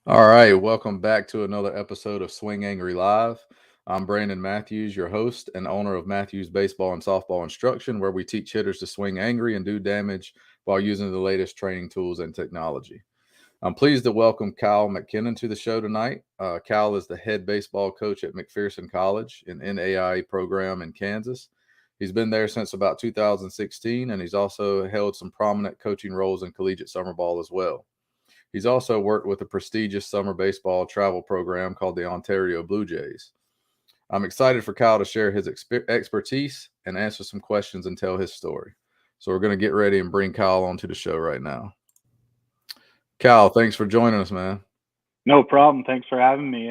All right, welcome back to another episode of Swing Angry Live. I'm Brandon Matthews, your host and owner of Matthews Baseball and Softball Instruction, where we teach hitters to swing angry and do damage while using the latest training tools and technology. I'm pleased to welcome Kyle MacKinnon to the show tonight. Kyle is the head baseball coach at McPherson College, an NAIA program in Kansas. He's been there since about 2016, and he's also held some prominent coaching roles in collegiate summer ball as well. He's also worked with a prestigious summer baseball travel program called the Ontario Blue Jays. I'm excited for Kyle to share his expertise and answer some questions and tell his story. So we're going to get ready and bring Kyle onto the show right now. Kyle, thanks for joining us, man. No problem. Thanks for having me.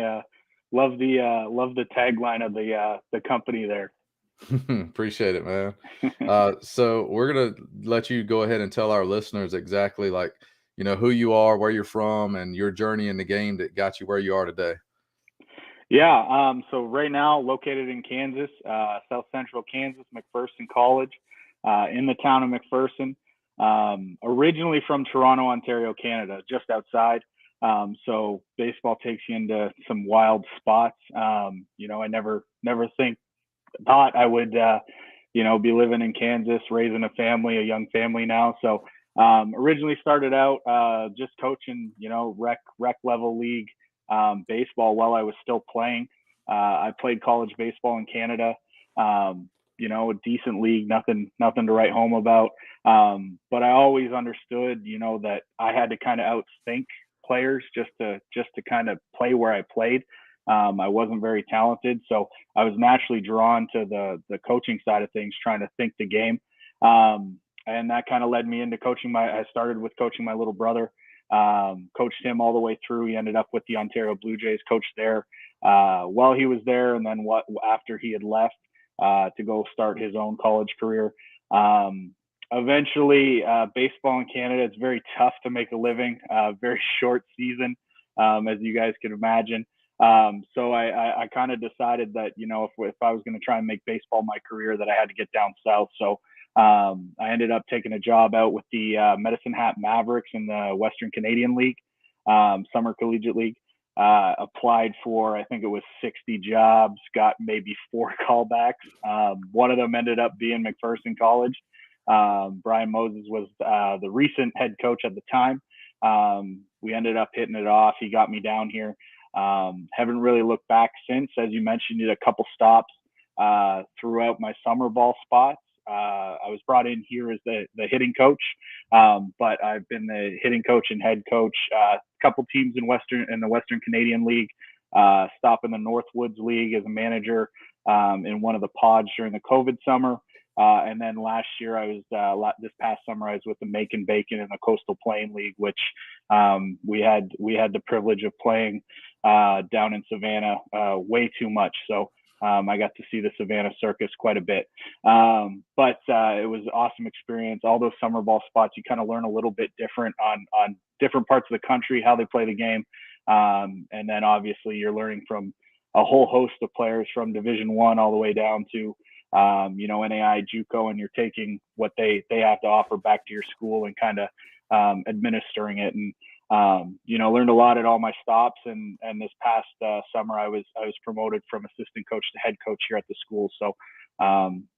Love the tagline of the company there. Appreciate it, man. So we're gonna let you go ahead and tell our listeners exactly who you are, where you're from, and your journey in the game that got you where you are today. Yeah. So right now, located in Kansas, South Central Kansas, McPherson College, in the town of McPherson. Originally from Toronto, Ontario, Canada, just outside. So baseball takes you into some wild spots. I never thought I would, be living in Kansas, raising a family, a young family now. So originally started out just coaching, rec level league baseball while I was still playing. I played college baseball in Canada. A decent league, nothing to write home about. But I always understood, that I had to kind of outthink players just to kind of play where I played. I wasn't very talented, so I was naturally drawn to the coaching side of things, trying to think the game. And that kind of led me into coaching I started with coaching my little brother, coached him all the way through. He ended up with the Ontario Blue Jays, coached there while he was there, and then after he had left to go start his own college career. Eventually, baseball in Canada, it's very tough to make a living, very short season, as you guys can imagine. So I kind of decided that, if I was going to try and make baseball my career, that I had to get down south. So I ended up taking a job out with the Medicine Hat Mavericks in the Western Canadian League, Summer Collegiate League. Applied for, I think it was 60 jobs, got maybe 4 callbacks. One of them ended up being McPherson College. Brian Moses was the recent head coach at the time. We ended up hitting it off. He got me down here. Haven't really looked back since. As you mentioned, did a couple stops throughout my summer ball spots. I was brought in here as the hitting coach, but I've been the hitting coach and head coach. A couple teams in the Western Canadian League. Stop in the Northwoods League as a manager in one of the pods during the COVID summer. And then last year, this past summer, I was with the Make and Bacon in the Coastal Plain League, which we had the privilege of playing down in Savannah way too much. So I got to see the Savannah Circus quite a bit. But it was an awesome experience. All those summer ball spots, you kind of learn a little bit different on different parts of the country, how they play the game. And then obviously you're learning from a whole host of players from Division I all the way down to NAIA, JUCO, and you're taking what they have to offer back to your school and kind of administering it. And learned a lot at all my stops. And this past summer, I was promoted from assistant coach to head coach here at the school. So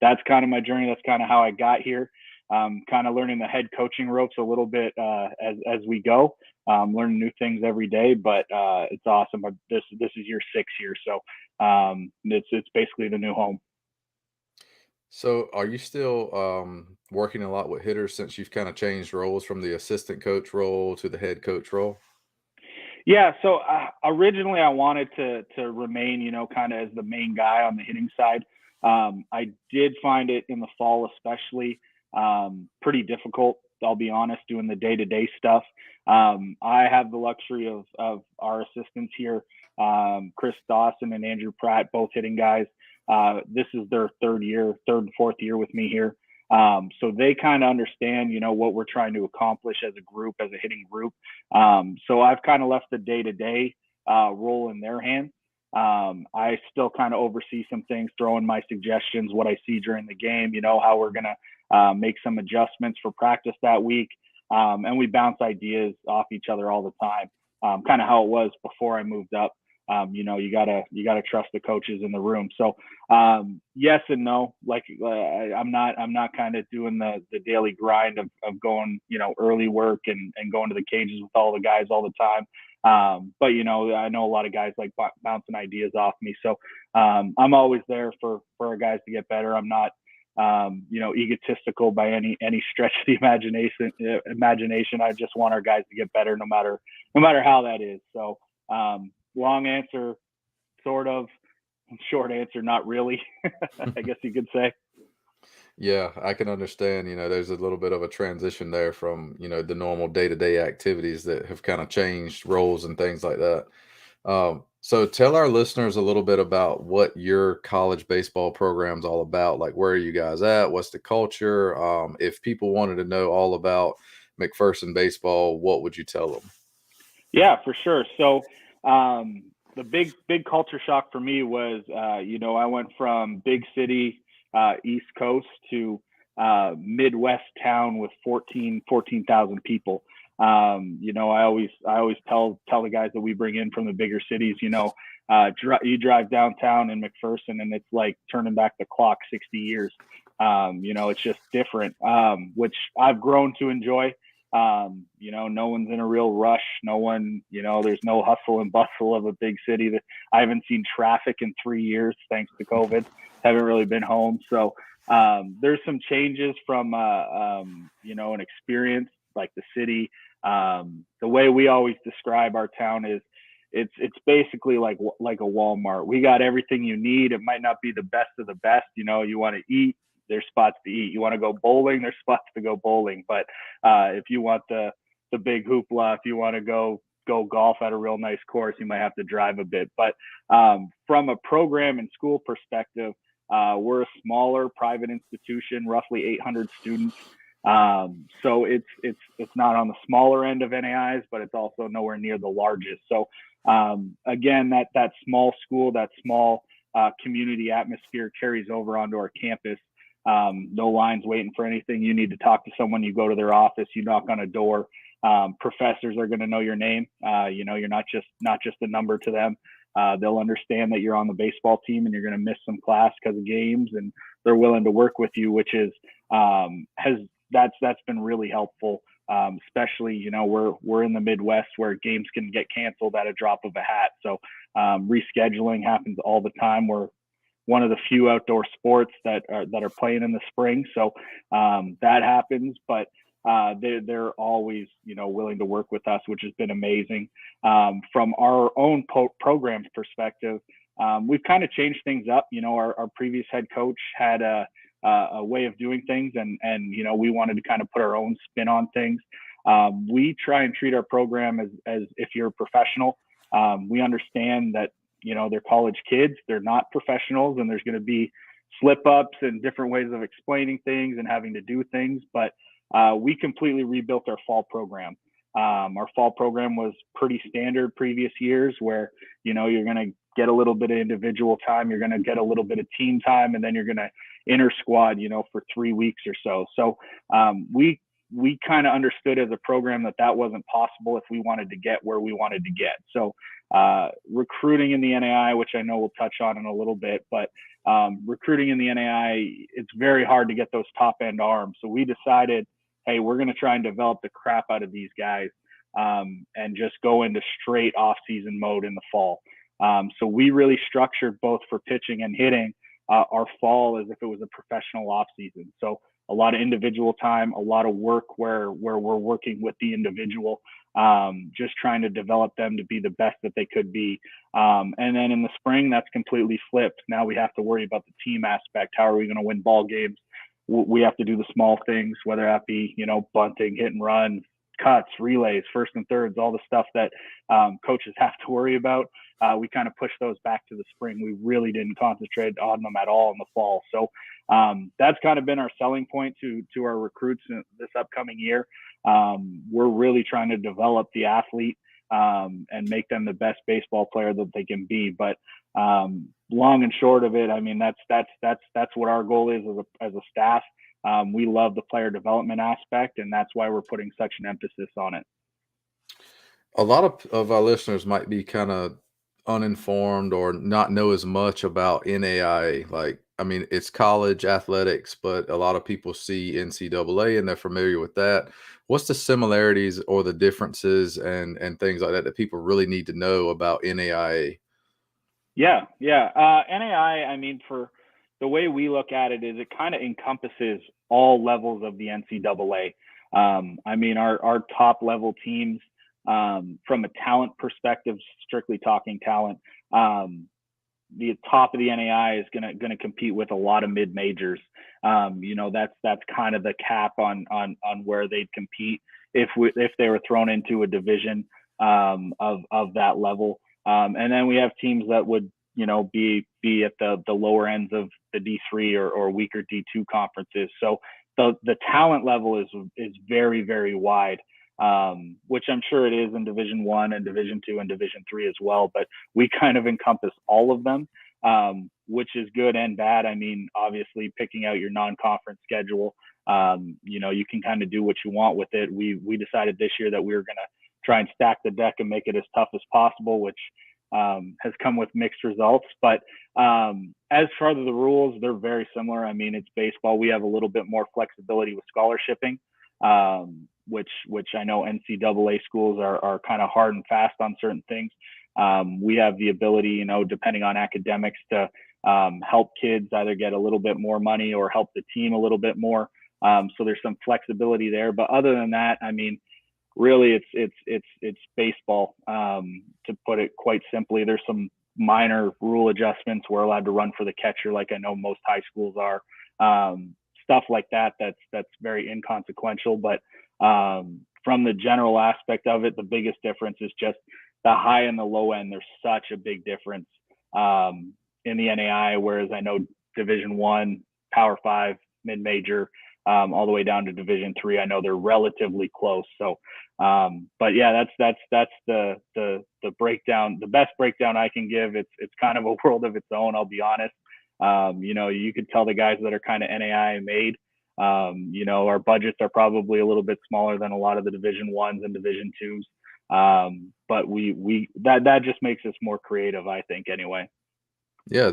that's kind of my journey. That's kind of how I got here. Kind of learning the head coaching ropes a little bit as we go. Learning new things every day, but it's awesome. This is year 6 here, so it's basically the new home. So are you still working a lot with hitters since you've kind of changed roles from the assistant coach role to the head coach role? Yeah, so originally I wanted to remain, kind of as the main guy on the hitting side. I did find it in the fall, especially pretty difficult. I'll be honest, doing the day-to-day stuff. I have the luxury of our assistants here, Chris Dawson and Andrew Pratt, both hitting guys. This is their third and fourth year with me here. So they kind of understand, what we're trying to accomplish as a group, as a hitting group. So I've kind of left the day-to-day role in their hands. I still kind of oversee some things, throw in my suggestions, what I see during the game, how we're going to make some adjustments for practice that week. And we bounce ideas off each other all the time. kind of how it was before I moved up. You know, you gotta trust the coaches in the room. So yes and no. Like I'm not kind of doing the daily grind of going, you know, early work and going to the cages with all the guys all the time. But you know, I know a lot of guys like bouncing ideas off me. So I'm always there for our guys to get better. I'm not you know, egotistical by any stretch of the imagination. I just want our guys to get better, no matter how that is. So long answer, sort of. Short answer, not really. I guess you could say. Yeah, I can understand, you know, there's a little bit of a transition there from, you know, the normal day-to-day activities that have kind of changed roles and things like that. So tell our listeners a little bit about what your college baseball program's all about. Like, where are you guys at? What's the culture? If people wanted to know all about McPherson baseball, what would you tell them? Yeah, for sure. So the big culture shock for me was, you know, I went from big city East Coast to Midwest town with 14,000 people. You know, I always tell the guys that we bring in from the bigger cities, you know, you drive downtown in McPherson and it's like turning back the clock 60 years. You know, it's just different, which I've grown to enjoy. You know, no one's in a real rush. No one, you know, there's no hustle and bustle of a big city. That I haven't seen traffic in 3 years thanks to COVID. Haven't really been home. So there's some changes from, you know, an experience like the city. The way we always describe our town is it's basically like a Walmart. We got everything you need. It might not be the best of the best. You know, you want to eat, there's spots to eat. You want to go bowling, there's spots to go bowling. But if you want the big hoopla, if you want to go golf at a real nice course, you might have to drive a bit. But from a program and school perspective, we're a smaller private institution, roughly 800 students. So it's not on the smaller end of NAIs, but it's also nowhere near the largest. So again, that small school, that small community atmosphere carries over onto our campus. No lines waiting for anything. You need to talk to someone, you go to their office, you knock on a door. Professors are going to know your name. You know, you're not just a number to them. They'll understand that you're on the baseball team and you're going to miss some class because of games, and they're willing to work with you, which is that's been really helpful. Especially, you know, we're in the Midwest where games can get canceled at a drop of a hat. So rescheduling happens all the time. We're one of the few outdoor sports that are playing in the spring. So that happens, but they're always, you know, willing to work with us, which has been amazing. From our own program's perspective, we've kind of changed things up. You know, our previous head coach had a way of doing things, and you know, we wanted to kind of put our own spin on things. We try and treat our program as if you're a professional. We understand that, you know, they're college kids, they're not professionals, and there's going to be slip ups and different ways of explaining things and having to do things. But we completely rebuilt our fall program. Our fall program was pretty standard previous years, where, you know, you're going to get a little bit of individual time, you're going to get a little bit of team time, and then you're going to inter squad, you know, for 3 weeks or so. So we kind of understood as a program that wasn't possible if we wanted to get where we wanted to get. So recruiting in the NAIA, which I know we'll touch on in a little bit, but recruiting in the NAIA, it's very hard to get those top end arms. So we decided, hey, we're going to try and develop the crap out of these guys and just go into straight off season mode in the fall. So we really structured both for pitching and hitting our fall as if it was a professional off season. So a lot of individual time, a lot of work where we're working with the individual, just trying to develop them to be the best that they could be. And then in the spring, that's completely flipped. Now we have to worry about the team aspect. How are we going to win ball games? We have to do the small things, whether that be, you know, bunting, hit and run, cuts, relays, first and thirds, all the stuff that coaches have to worry about. We kind of pushed those back to the spring. We really didn't concentrate on them at all in the fall. So that's kind of been our selling point to our recruits this upcoming year. We're really trying to develop the athlete and make them the best baseball player that they can be. But long and short of it, I mean, that's what our goal is as a staff. We love the player development aspect, and that's why we're putting such an emphasis on it. A lot of our listeners might be kind of uninformed or not know as much about NAIA. Like, I mean, it's college athletics, but a lot of people see NCAA and they're familiar with that. What's the similarities or the differences and things like that that people really need to know about NAIA? Yeah, yeah. NAI, I mean, for the way we look at it, is it kind of encompasses all levels of the NCAA. I mean, our top level teams, from a talent perspective, strictly talking talent, the top of the NAI is gonna compete with a lot of mid majors. That's kind of the cap on where they'd compete if they were thrown into a division of that level. And then we have teams that would be at the lower ends of the D3 or weaker D2 conferences. So the talent level is very, very wide. Which I'm sure it is in Division 1 and Division 2 and Division 3 as well. But we kind of encompass all of them, which is good and bad. I mean, obviously, picking out your non-conference schedule, you can kind of do what you want with it. We decided this year that we were going to try and stack the deck and make it as tough as possible, which has come with mixed results. But as far as the rules, they're very similar. I mean, it's baseball. We have a little bit more flexibility with scholarshiping. Which I know NCAA schools are kind of hard and fast on certain things. We have the ability, depending on academics, to help kids either get a little bit more money or help the team a little bit more. So there's some flexibility there. But other than that, I mean, really, it's baseball. To put it quite simply, there's some minor rule adjustments. We're allowed to run for the catcher, like I know most high schools are. Stuff like that. That's very inconsequential, but from the general aspect of it, the biggest difference is just the high and the low end. There's such a big difference in the NAI, whereas I know Division 1, Power 5, mid-major, all the way down to Division 3. I know they're relatively close. So, but yeah, that's the breakdown. The best breakdown I can give. It's kind of a world of its own. I'll be honest. You could tell the guys that are kind of NAI made. Our budgets are probably a little bit smaller than a lot of the Division 1s and Division 2s. But that just makes us more creative, I think, anyway. Yeah,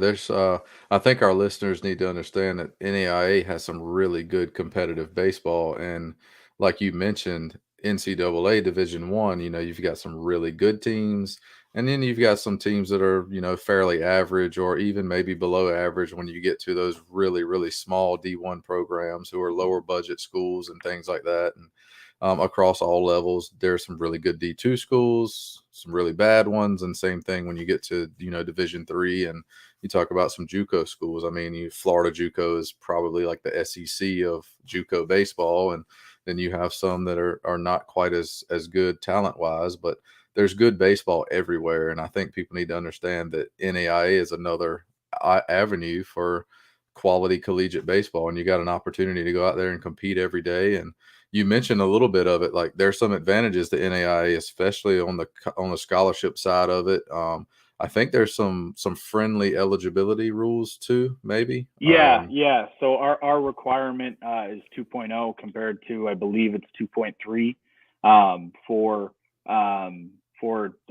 I think our listeners need to understand that NAIA has some really good competitive baseball. And like you mentioned, NCAA Division 1, you've got some really good teams. And then you've got some teams that are, fairly average or even maybe below average when you get to those really, really small D1 programs who are lower budget schools and things like that. And across all levels, there's some really good D2 schools, some really bad ones. And same thing when you get to, Division 3 and you talk about some JUCO schools. I mean, Florida JUCO is probably like the SEC of JUCO baseball, and then you have some that are not quite as good talent wise, but there's good baseball everywhere. And I think people need to understand that NAIA is another avenue for quality collegiate baseball, and you got an opportunity to go out there and compete every day. And you mentioned a little bit of it, like there's some advantages to NAIA, especially on the scholarship side of it. I think there's some friendly eligibility rules too, maybe. Yeah. So our requirement is 2.0 compared to, I believe it's 2.3 for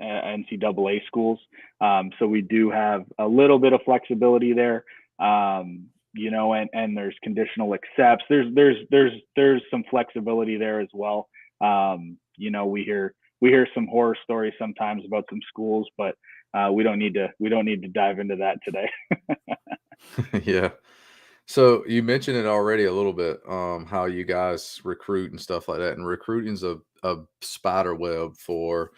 NCAA schools. So we do have a little bit of flexibility there. And there's conditional accepts. There's some flexibility there as well. We hear some horror stories sometimes about some schools, but we don't need to dive into that today. Yeah. So you mentioned it already a little bit, how you guys recruit and stuff like that. And recruiting's a spider web for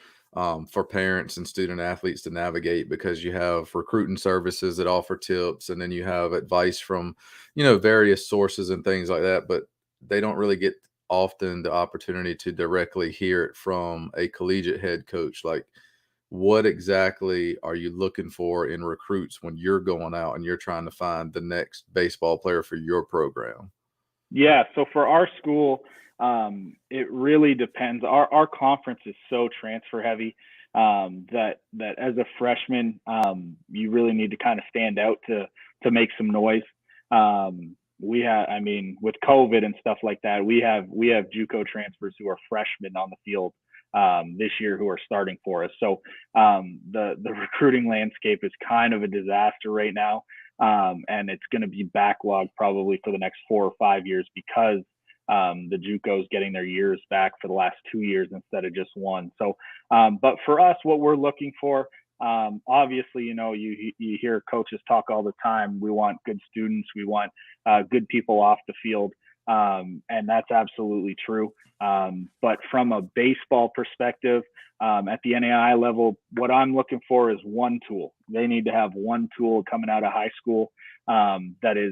parents and student athletes to navigate, because you have recruiting services that offer tips, and then you have advice from, various sources and things like that. But they don't really get often the opportunity to directly hear it from a collegiate head coach. Like, what exactly are you looking for in recruits when you're going out and you're trying to find the next baseball player for your program? Yeah. So for our school, it really depends. Our conference is so transfer heavy that as a freshman, you really need to kind of stand out to make some noise. I mean, with COVID and stuff like that, we have JUCO transfers who are freshmen on the field. this year who are starting for us. So the recruiting landscape is kind of a disaster right now, and it's going to be backlogged probably for the next 4 or 5 years because the JUCOs getting their years back for the last 2 years instead of just one. So, but for us, what we're looking for, obviously, you hear coaches talk all the time. We want good students. We want good people off the field. And that's absolutely true. But from a baseball perspective, at the NAIA level, what I'm looking for is one tool. They need to have one tool coming out of high school that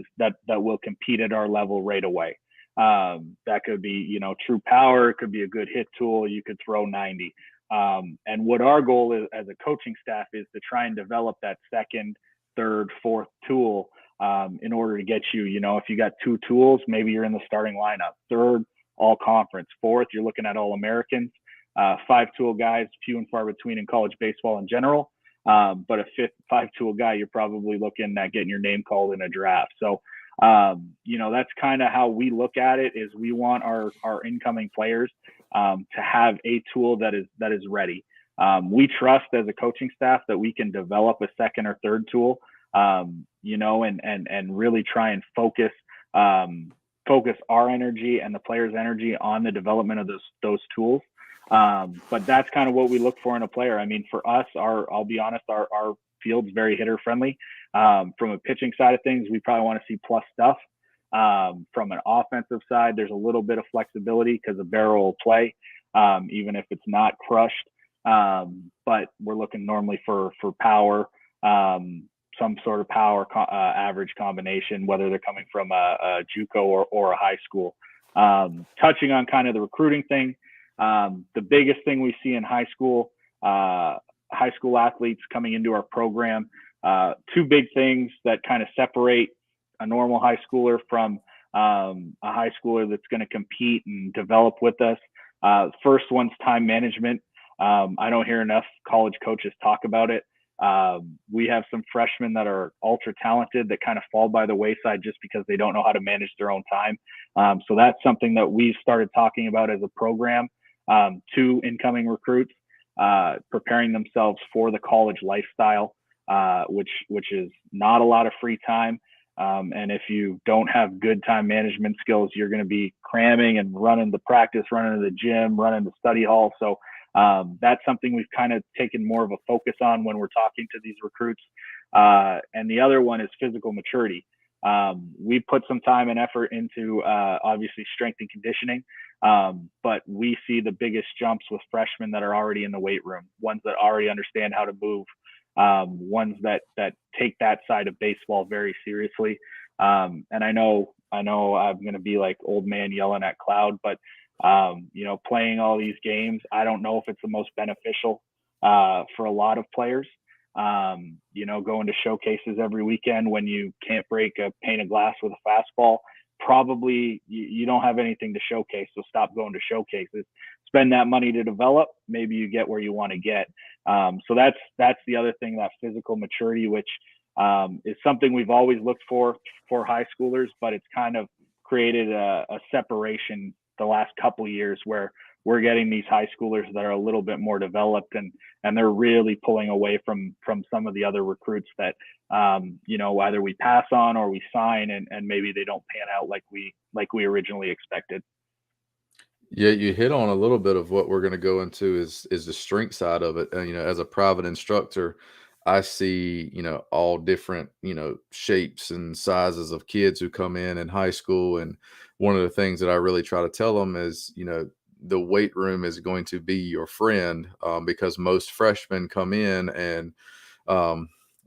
will compete at our level right away. That could be, true power. It could be a good hit tool. You could throw 90. And what our goal is as a coaching staff is to try and develop that second, third, fourth tool in order to get you, if you got 2 tools, maybe you're in the starting lineup. Third, all conference. Fourth, you're looking at all Americans. 5 tool guys, few and far between in college baseball in general. But a 5 tool guy, you're probably looking at getting your name called in a draft. So, that's kind of how we look at it. Is we want our incoming players to have a tool that is ready. We trust as a coaching staff that we can develop a second or third tool, and really try and focus our energy and the players' energy on the development of those tools. But that's kind of what we look for in a player. I mean, for us, I'll be honest, our field's very hitter friendly. From a pitching side of things, we probably want to see plus stuff. From an offensive side, there's a little bit of flexibility because the barrel will play, even if it's not crushed. But we're looking normally for power, some sort of power average combination, whether they're coming from a JUCO or a high school. Touching on kind of the recruiting thing, the biggest thing we see in high school athletes coming into our program, 2 big things that kind of separate a normal high schooler from a high schooler that's going to compete and develop with us. First one's time management. I don't hear enough college coaches talk about it. We have some freshmen that are ultra talented that kind of fall by the wayside just because they don't know how to manage their own time. So that's something that we've started talking about as a program to incoming recruits, preparing themselves for the college lifestyle, which is not a lot of free time. And if you don't have good time management skills, you're going to be cramming and running to practice, running to the gym, running to study hall. So that's something we've kind of taken more of a focus on when we're talking to these recruits. And the other one is physical maturity. We put some time and effort into obviously strength and conditioning, but we see the biggest jumps with freshmen that are already in the weight room, ones that already understand how to move, ones that take that side of baseball very seriously. And I know I'm going to be like old man yelling at cloud, but playing all these games, I don't know if it's the most beneficial for a lot of players. Going to showcases every weekend when you can't break a pane of glass with a fastball, probably you don't have anything to showcase. So stop going to showcases, spend that money to develop. Maybe you get where you want to get. So that's the other thing, that physical maturity, which is something we've always looked for high schoolers, but it's kind of created a separation the last couple of years where we're getting these high schoolers that are a little bit more developed and they're really pulling away from some of the other recruits that, either we pass on or we sign and maybe they don't pan out like we originally expected. Yeah, you hit on a little bit of what we're going to go into is the strength side of it. As a private instructor, I see, all different, shapes and sizes of kids who come in high school. And one of the things that I really try to tell them is, the weight room is going to be your friend, because most freshmen come in and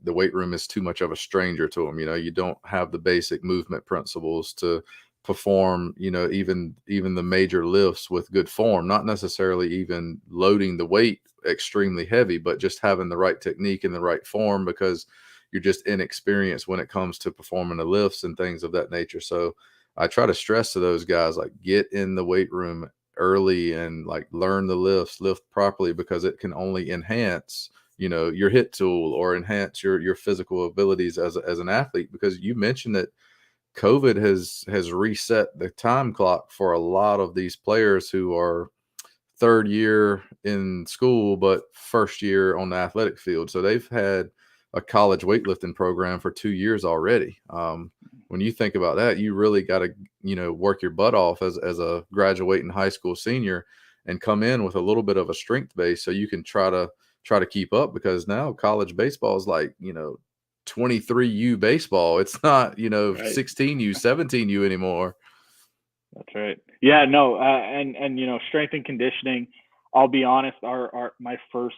the weight room is too much of a stranger to them. You don't have the basic movement principles to perform, even the major lifts with good form, not necessarily even loading the weight extremely heavy, but just having the right technique and the right form, because you're just inexperienced when it comes to performing the lifts and things of that nature. So I try to stress to those guys, like, get in the weight room early and like learn the lifts, lift properly, because it can only enhance, your hit tool or enhance your physical abilities as an athlete. Because you mentioned that COVID has reset the time clock for a lot of these players who are third year in school, but first year on the athletic field. So they've had a college weightlifting program for 2 years already. When you think about that, you really got to, work your butt off as a graduating high school senior and come in with a little bit of a strength base so you can try to keep up, because now college baseball is like, 23U baseball. It's not, Right. 16U, 17U anymore. That's right. Yeah, no, and strength and conditioning. I'll be honest, my first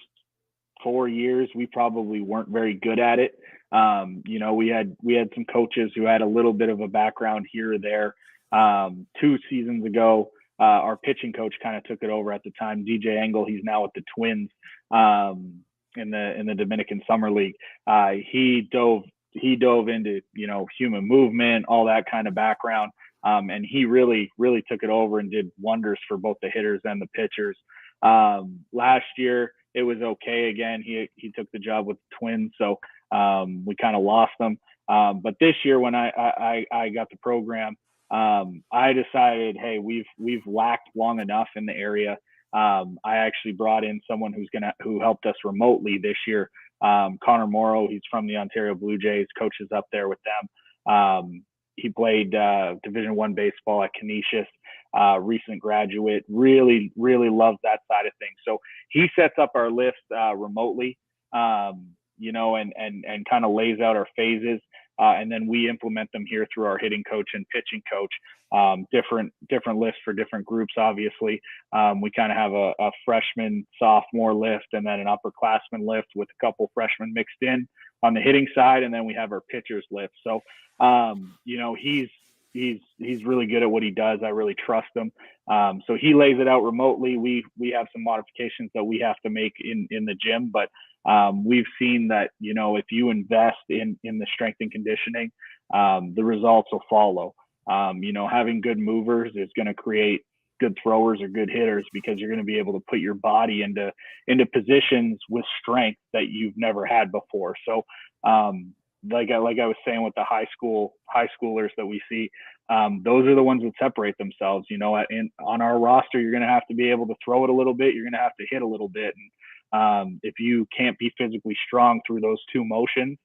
4 years, we probably weren't very good at it. We had some coaches who had a little bit of a background here or there. 2 seasons ago, our pitching coach kind of took it over at the time, DJ Engel. He's now with the Twins in the Dominican Summer League. He dove into human movement, all that kind of background. And he really, really took it over and did wonders for both the hitters and the pitchers. Last year, it was okay again. He took the job with the Twins, so we kind of lost him. But this year, when I got the program, I decided, hey, we've lacked long enough in the area. I actually brought in someone who helped us remotely this year. Connor Morrow, he's from the Ontario Blue Jays, coaches up there with them. He played Division I baseball at Canisius, recent graduate, really, really loves that side of things. So he sets up our list remotely, and kind of lays out our phases. And then we implement them here through our hitting coach and pitching coach. Different lists for different groups, obviously. We kind of have a freshman, sophomore lift, and then an upperclassman lift with a couple freshmen mixed in on the hitting side, and then we have our pitchers lift. So, he's really good at what he does. I really trust him. So he lays it out remotely. We have some modifications that we have to make in the gym, but we've seen that, if you invest in the strength and conditioning, the results will follow. Having good movers is going to create good throwers or good hitters, because you're going to be able to put your body into positions with strength that you've never had before. So, like I was saying with the high schoolers that we see, those are the ones that separate themselves. On our roster, you're going to have to be able to throw it a little bit. You're going to have to hit a little bit. And if you can't be physically strong through those 2 motions,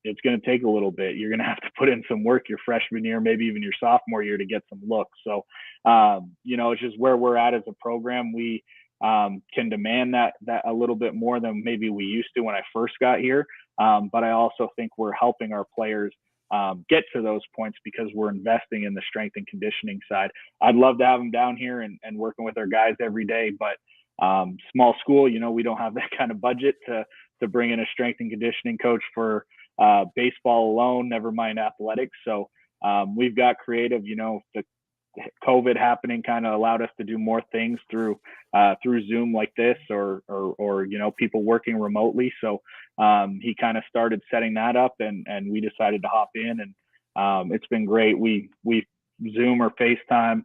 it's going to take a little bit. You're going to have to put in some work your freshman year, maybe even your sophomore year, to get some looks. So, it's just where we're at as a program. We can demand that a little bit more than maybe we used to when I first got here. But I also think we're helping our players get to those points because we're investing in the strength and conditioning side. I'd love to have them down here and working with our guys every day, but small school, we don't have that kind of budget to bring in a strength and conditioning coach for baseball alone, never mind athletics. So we've got creative. The COVID happening kind of allowed us to do more things through Zoom like this, or people working remotely. So he kind of started setting that up, and we decided to hop in, and it's been great. We Zoom or FaceTime,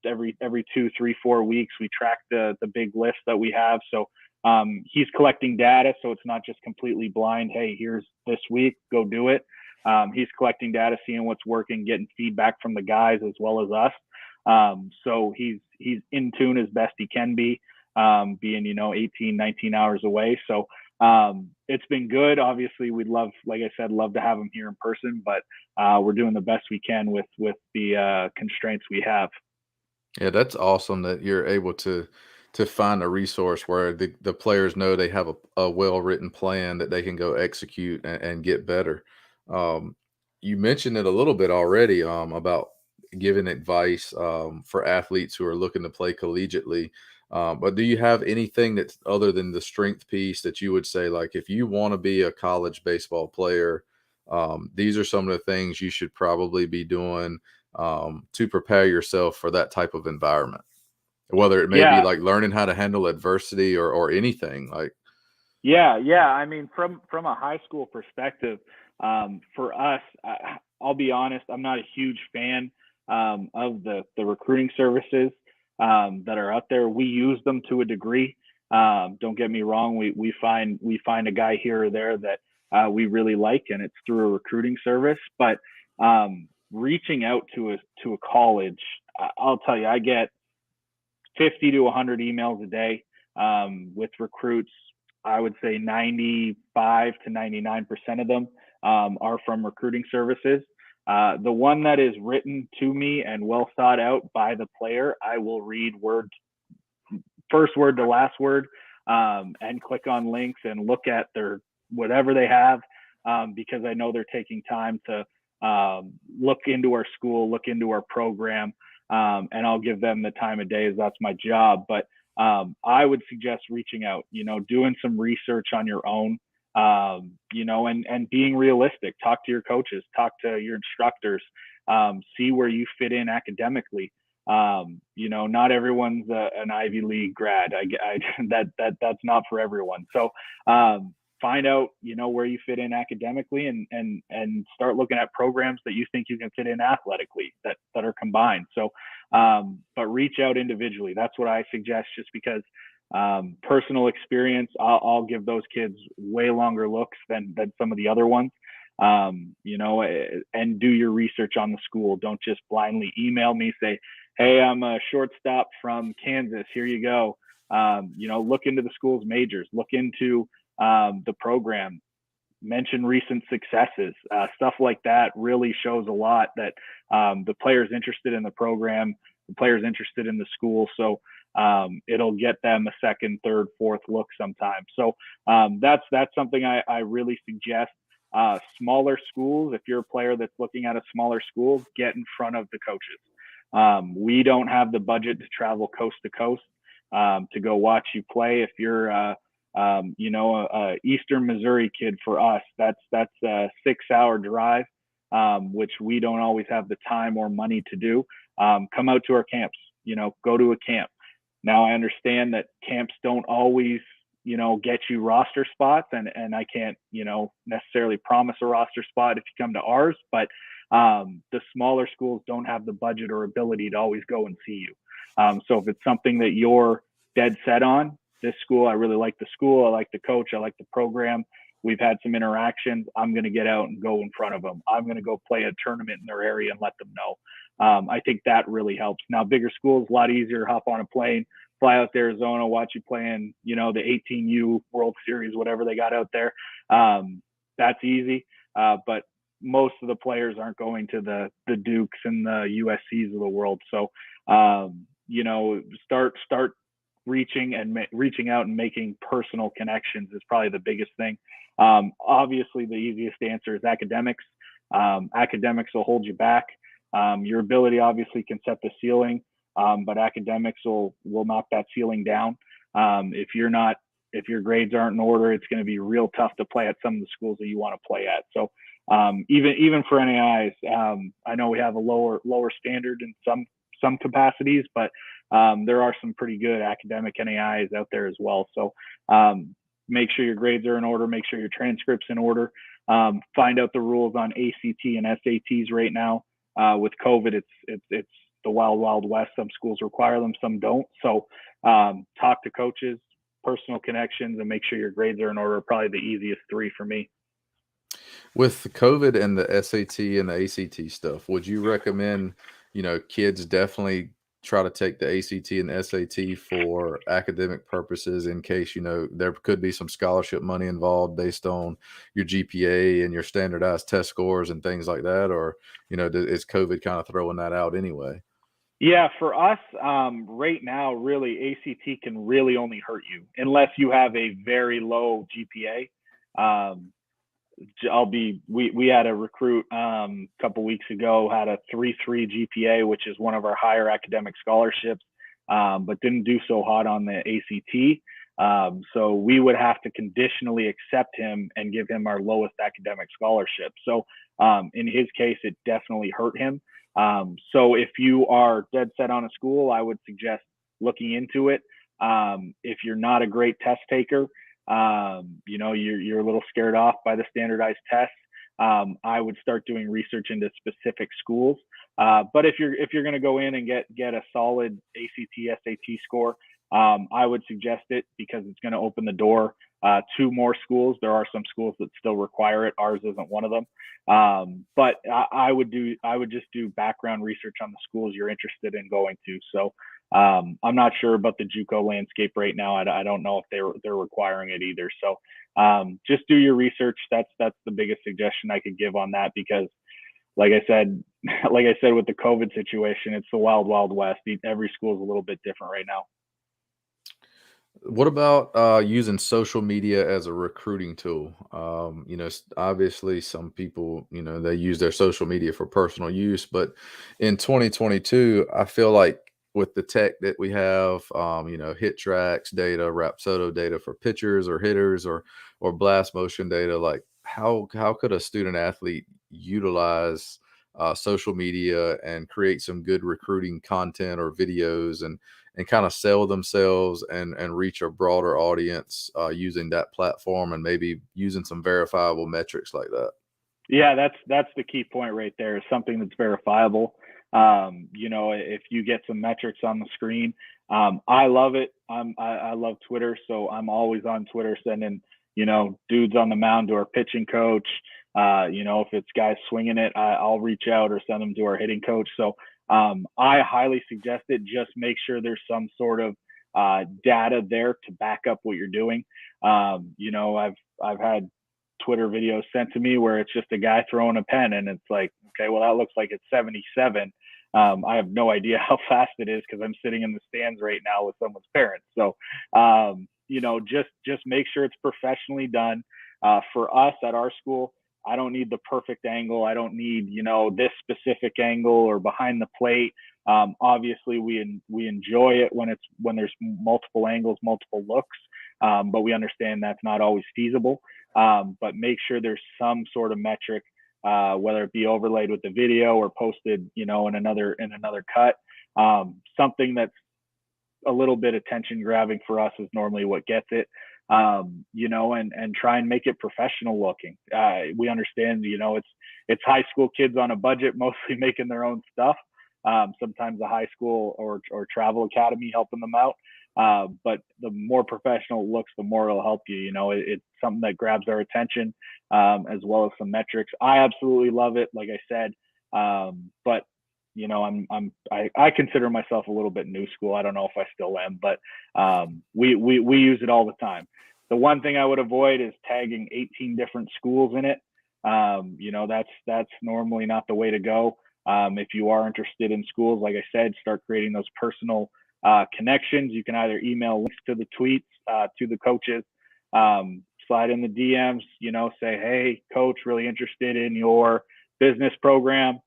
every 2, 3, 4 weeks. We track the big list that we have. So he's collecting data, so it's not just completely blind. Hey, here's this week, go do it. He's collecting data, seeing what's working, getting feedback from the guys as well as us. So he's in tune as best he can be, being 18, 19 hours away. So it's been good. Obviously, we'd love, like I said, love to have him here in person, but we're doing the best we can with the constraints we have. Yeah, that's awesome that you're able to find a resource where the players know they have a well-written plan that they can go execute and get better. You mentioned it a little bit already, about giving advice for athletes who are looking to play collegiately. But do you have anything that's other than the strength piece that you would say, like, if you want to be a college baseball player, these are some of the things you should probably be doing to prepare yourself for that type of environment, whether it may be like learning how to handle adversity or anything like. Yeah. I mean, from a high school perspective, for us, I'll be honest, I'm not a huge fan of the recruiting services that are out there. We use them to a degree. Don't get me wrong. We find a guy here or there that we really like, and it's through a recruiting service. But reaching out to a college, I'll tell you, I get 50 to 100 emails a day with recruits. I would say 95 to 99% of them are from recruiting services. The one that is written to me and well thought out by the player, I will read first word to last word, and click on links and look at their whatever they have, because I know they're taking time to look into our school, look into our program, and I'll give them the time of day as that's my job. But I would suggest reaching out, doing some research on your own, and being realistic. Talk to your coaches, talk to your instructors, see where you fit in academically. Not everyone's an Ivy League grad. That's not for everyone. So find out, where you fit in academically, and start looking at programs that you think you can fit in athletically that are combined. So, but reach out individually. That's what I suggest, just because personal experience, I'll give those kids way longer looks than some of the other ones. And do your research on the school. Don't just blindly email me, say, hey, I'm a shortstop from Kansas, here you go. Look into the school's majors, look into the program, mention recent successes, stuff like that really shows a lot that the player's interested in the program, the player's interested in the school. So it'll get them a second, third, fourth look sometimes. So that's something I really suggest. Smaller schools, if you're a player that's looking at a smaller school, get in front of the coaches. We don't have the budget to travel coast to coast to go watch you play. If you're a Eastern Missouri kid, for us, that's a 6-hour drive, which we don't always have the time or money to do. Come out to our camps, go to a camp. Now, I understand that camps don't always, get you roster spots, and I can't, necessarily promise a roster spot if you come to ours, but the smaller schools don't have the budget or ability to always go and see you. So if it's something that you're dead set on, this school, I really like the school, I like the coach, I like the program, we've had some interactions, I'm going to get out and go in front of them. I'm going to go play a tournament in their area and let them know. I think that really helps. Now, bigger schools, a lot easier, hop on a plane, fly out to Arizona, watch you play in, the 18U World Series, whatever they got out there. That's easy. But most of the players aren't going to the Dukes and the USCs of the world. So, start reaching out and making personal connections is probably the biggest thing. Obviously, the easiest answer is academics. Academics will hold you back. Your ability obviously can set the ceiling, but academics will knock that ceiling down. If your grades aren't in order, it's going to be real tough to play at some of the schools that you want to play at. So even for NAIs, I know we have a lower standard in some capacities, but there are some pretty good academic NAIs out there as well. So make sure your grades are in order, make sure your transcript's in order. Find out the rules on ACT and SATs right now. With COVID, it's the wild west. Some schools require them, some don't. So talk to coaches, personal connections, and make sure your grades are in order. Probably the easiest three for me. With the COVID and the SAT and the ACT stuff, would you recommend, kids definitely try to take the ACT and the SAT for academic purposes in case, there could be some scholarship money involved based on your GPA and your standardized test scores and things like that? Or, is COVID kind of throwing that out anyway? Yeah, for us, right now, really, ACT can really only hurt you unless you have a very low GPA. We had a recruit a couple weeks ago, had a 3.3 GPA, which is one of our higher academic scholarships, but didn't do so hot on the ACT. So we would have to conditionally accept him and give him our lowest academic scholarship. So in his case, it definitely hurt him. So if you are dead set on a school, I would suggest looking into it. If you're not a great test taker, you're a little scared off by the standardized tests, I would start doing research into specific schools. But if you're going to go in and get a solid ACT, SAT score, I would suggest it because it's going to open the door 2 more schools. There are some schools that still require it. Ours isn't one of them. But I would just do background research on the schools you're interested in going to. So I'm not sure about the JUCO landscape right now. I don't know if they're requiring it either. So just do your research. That's the biggest suggestion I could give on that, because like I said with the COVID situation, it's the wild, wild west. Every school is a little bit different right now. What about using social media as a recruiting tool? Obviously some people, they use their social media for personal use, but in 2022, I feel like with the tech that we have, hit tracks data, Rapsodo data for pitchers or hitters, or blast motion data, like how could a student athlete utilize social media and create some good recruiting content or videos, and kind of sell themselves and reach a broader audience using that platform, and maybe using some verifiable metrics like that? Yeah, that's the key point right there, is something that's verifiable. If you get some metrics on the screen, I love it. I love Twitter, so I'm always on Twitter sending, dudes on the mound to our pitching coach. If it's guys swinging it, I'll reach out or send them to our hitting coach. So I highly suggest it. Just make sure there's some sort of data there to back up what you're doing. I've had Twitter videos sent to me where it's just a guy throwing a pen, and it's like, okay, well, that looks like it's 77. I have no idea how fast it is, because I'm sitting in the stands right now with someone's parents. So, just make sure it's professionally done. For us at our school, I don't need the perfect angle. I don't need, this specific angle or behind the plate. Obviously we enjoy it when there's multiple angles, multiple looks, but we understand that's not always feasible. But make sure there's some sort of metric, whether it be overlaid with the video or posted, in another cut. Something that's a little bit attention grabbing for us is normally what gets it. And try and make it professional looking. We understand, it's high school kids on a budget, mostly making their own stuff. Sometimes a high school or travel academy helping them out. But the more professional it looks, the more it'll help you. It's something that grabs our attention, as well as some metrics. I absolutely love it, like I said. But I consider myself a little bit new school. I don't know if I still am, but we use it all the time. The one thing I would avoid is tagging 18 different schools in it. That's normally not the way to go. If you are interested in schools, like I said, start creating those personal connections. You can either email links to the tweets to the coaches, slide in the DMs, say, hey, coach, really interested in your business program.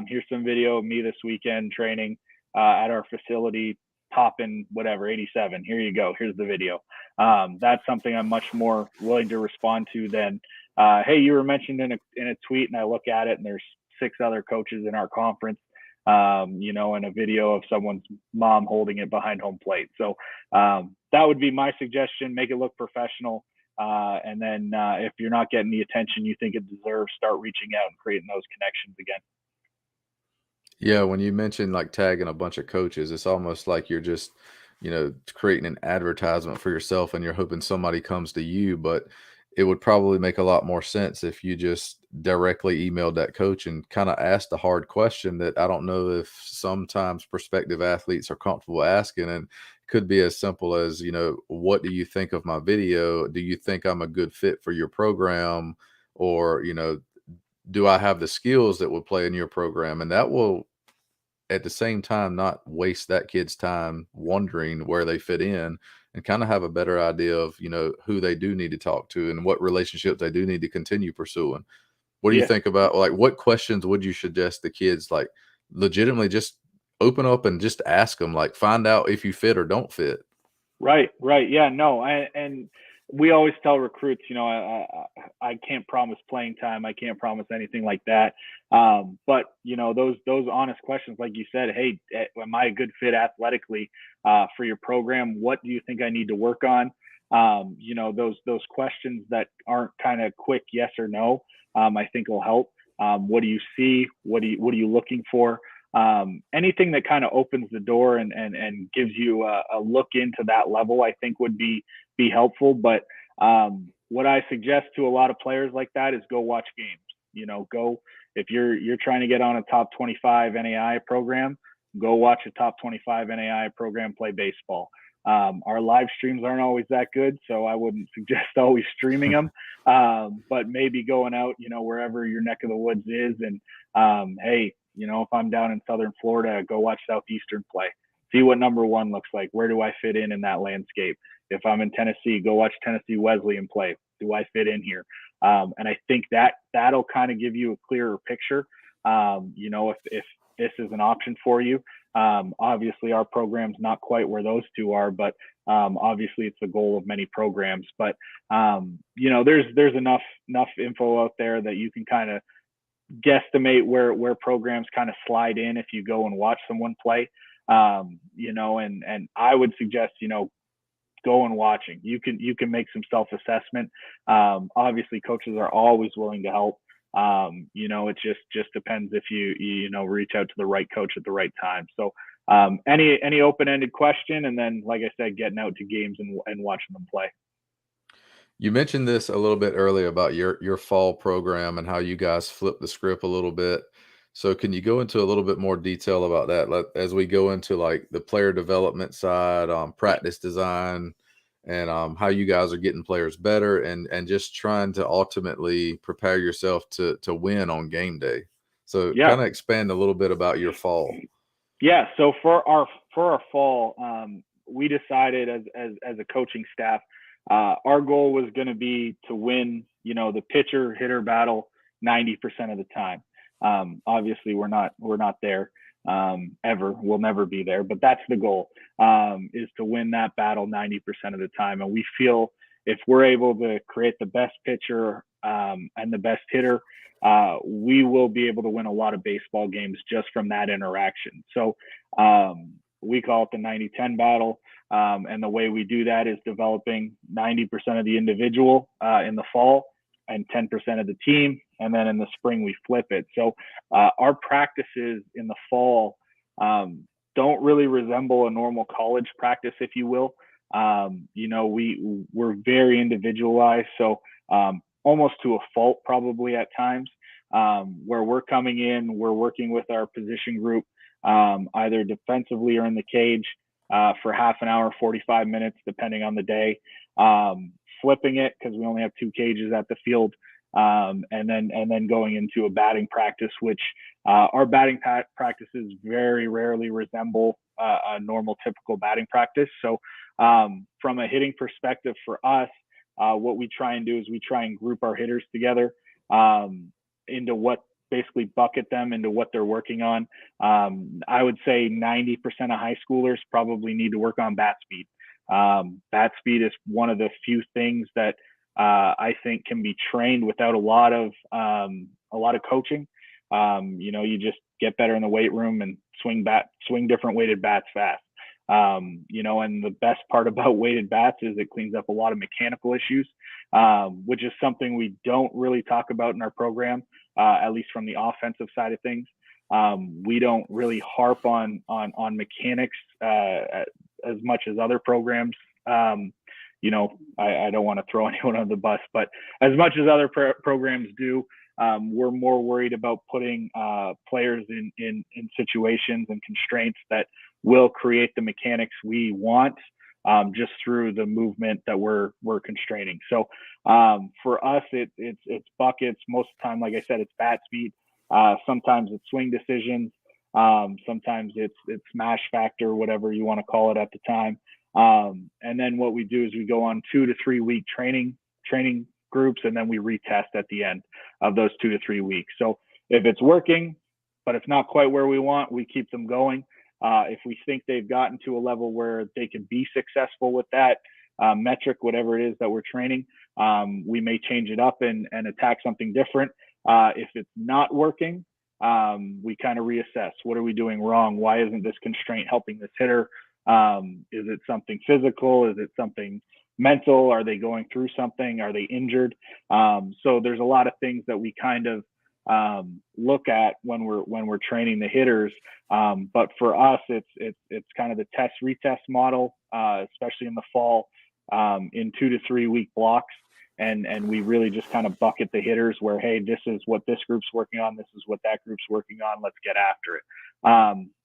Here's some video of me this weekend training at our facility, topping whatever 87. Here you go. Here's the video. That's something I'm much more willing to respond to than, hey, you were mentioned in a tweet, and I look at it and there's 6 other coaches in our conference, and a video of someone's mom holding it behind home plate. So that would be my suggestion. Make it look professional. And then if you're not getting the attention you think it deserves, start reaching out and creating those connections again. Yeah, when you mention like tagging a bunch of coaches, it's almost like you're just, creating an advertisement for yourself, and you're hoping somebody comes to you. But it would probably make a lot more sense if you just directly emailed that coach and kind of asked a hard question that I don't know if sometimes prospective athletes are comfortable asking. And could be as simple as, what do you think of my video? Do you think I'm a good fit for your program? Or, do I have the skills that would play in your program? And that will, at the same time, not waste that kid's time wondering where they fit in, and kind of have a better idea of, who they do need to talk to and what relationships they do need to continue pursuing. What do you Yeah. think about, like, what questions would you suggest the kids, like, legitimately just open up and just ask them, like, find out if you fit or don't fit? Right. Yeah, no. And we always tell recruits, I can't promise playing time. I can't promise anything like that. But those honest questions, like you said, hey, am I a good fit athletically for your program? What do you think I need to work on? Those questions that aren't kind of quick yes or no, I think will help. What do you see? What are you looking for? Anything that kind of opens the door and gives you a look into that level, I think would be helpful. But What I suggest to a lot of players like that is go watch games. Go if you're trying to get on a top 25 NAIA program, go watch a top 25 NAIA program play baseball. Our live streams aren't always that good, so I wouldn't suggest always streaming them. But maybe going out, wherever your neck of the woods is, and hey, if I'm down in Southern Florida, go watch Southeastern play. See what number one looks like. Where do I fit in that landscape? If I'm in Tennessee, go watch Tennessee Wesleyan play. Do I fit in here? And I think that'll kind of give you a clearer picture. If this is an option for you. Obviously, our program's not quite where those two are, but obviously it's the goal of many programs. But there's enough info out there that you can kind of guesstimate where programs kind of slide in if you go and watch someone play. And I would suggest go and watching. You can make some self-assessment. Obviously, coaches are always willing to help. It just depends if you reach out to the right coach at the right time. So any open-ended question, and then, like I said, getting out to games and watching them play. You mentioned this a little bit earlier about your fall program and how you guys flip the script a little bit. So can you go into a little bit more detail about that as we go into like the player development side, practice design, and how you guys are getting players better and just trying to ultimately prepare yourself to win on game day. So kind of expand a little bit about your fall. Yeah. So for our fall, we decided as a coaching staff, our goal was going to be to win, the pitcher hitter battle 90% of the time. Obviously we're not there, ever. We'll never be there, but that's the goal, is to win that battle 90% of the time. And we feel if we're able to create the best pitcher, and the best hitter, we will be able to win a lot of baseball games just from that interaction. So, we call it the 90-10 battle. And the way we do that is developing 90% of the individual, in the fall and 10% of the team. And then in the spring, we flip it. So our practices in the fall don't really resemble a normal college practice, if you will. We're very individualized. So almost to a fault probably at times, where we're coming in, we're working with our position group, either defensively or in the cage, for half an hour, 45 minutes, depending on the day, flipping it because we only have 2 cages at the field. And then going into a batting practice, which our batting practices very rarely resemble a normal typical batting practice. So from a hitting perspective for us, what we try and do is we try and group our hitters together into what basically bucket them into what they're working on. I would say 90% of high schoolers probably need to work on bat speed. Bat speed is one of the few things that I think can be trained without a lot of coaching. You just get better in the weight room and swing different weighted bats fast. And the best part about weighted bats is it cleans up a lot of mechanical issues, which is something we don't really talk about in our program, at least from the offensive side of things. We don't really harp on mechanics as much as other programs. I don't want to throw anyone on the bus, but as much as other programs do, we're more worried about putting players in situations and constraints that will create the mechanics we want, just through the movement that we're constraining. So for us, it's buckets. Most of the time, like I said, it's bat speed. Sometimes it's swing decisions. Sometimes it's smash factor, whatever you want to call it at the time. And then what we do is we go on 2 to 3 week training groups, and then we retest at the end of those 2 to 3 weeks. So if it's working, but it's not quite where we want, we keep them going. If we think they've gotten to a level where they can be successful with that metric, whatever it is that we're training, we may change it up and attack something different. If it's not working, we kind of reassess. What are we doing wrong? Why isn't this constraint helping this hitter? Is it something physical? Is it something mental? Are they going through something? Are they injured? So there's a lot of things that we kind of look at when we're training the hitters. But for us, it's kind of the test retest model, especially in the fall. in 2 to 3 week blocks. And we really just kind of bucket the hitters where, hey, this is what this group's working on. This is what that group's working on. Let's get after it.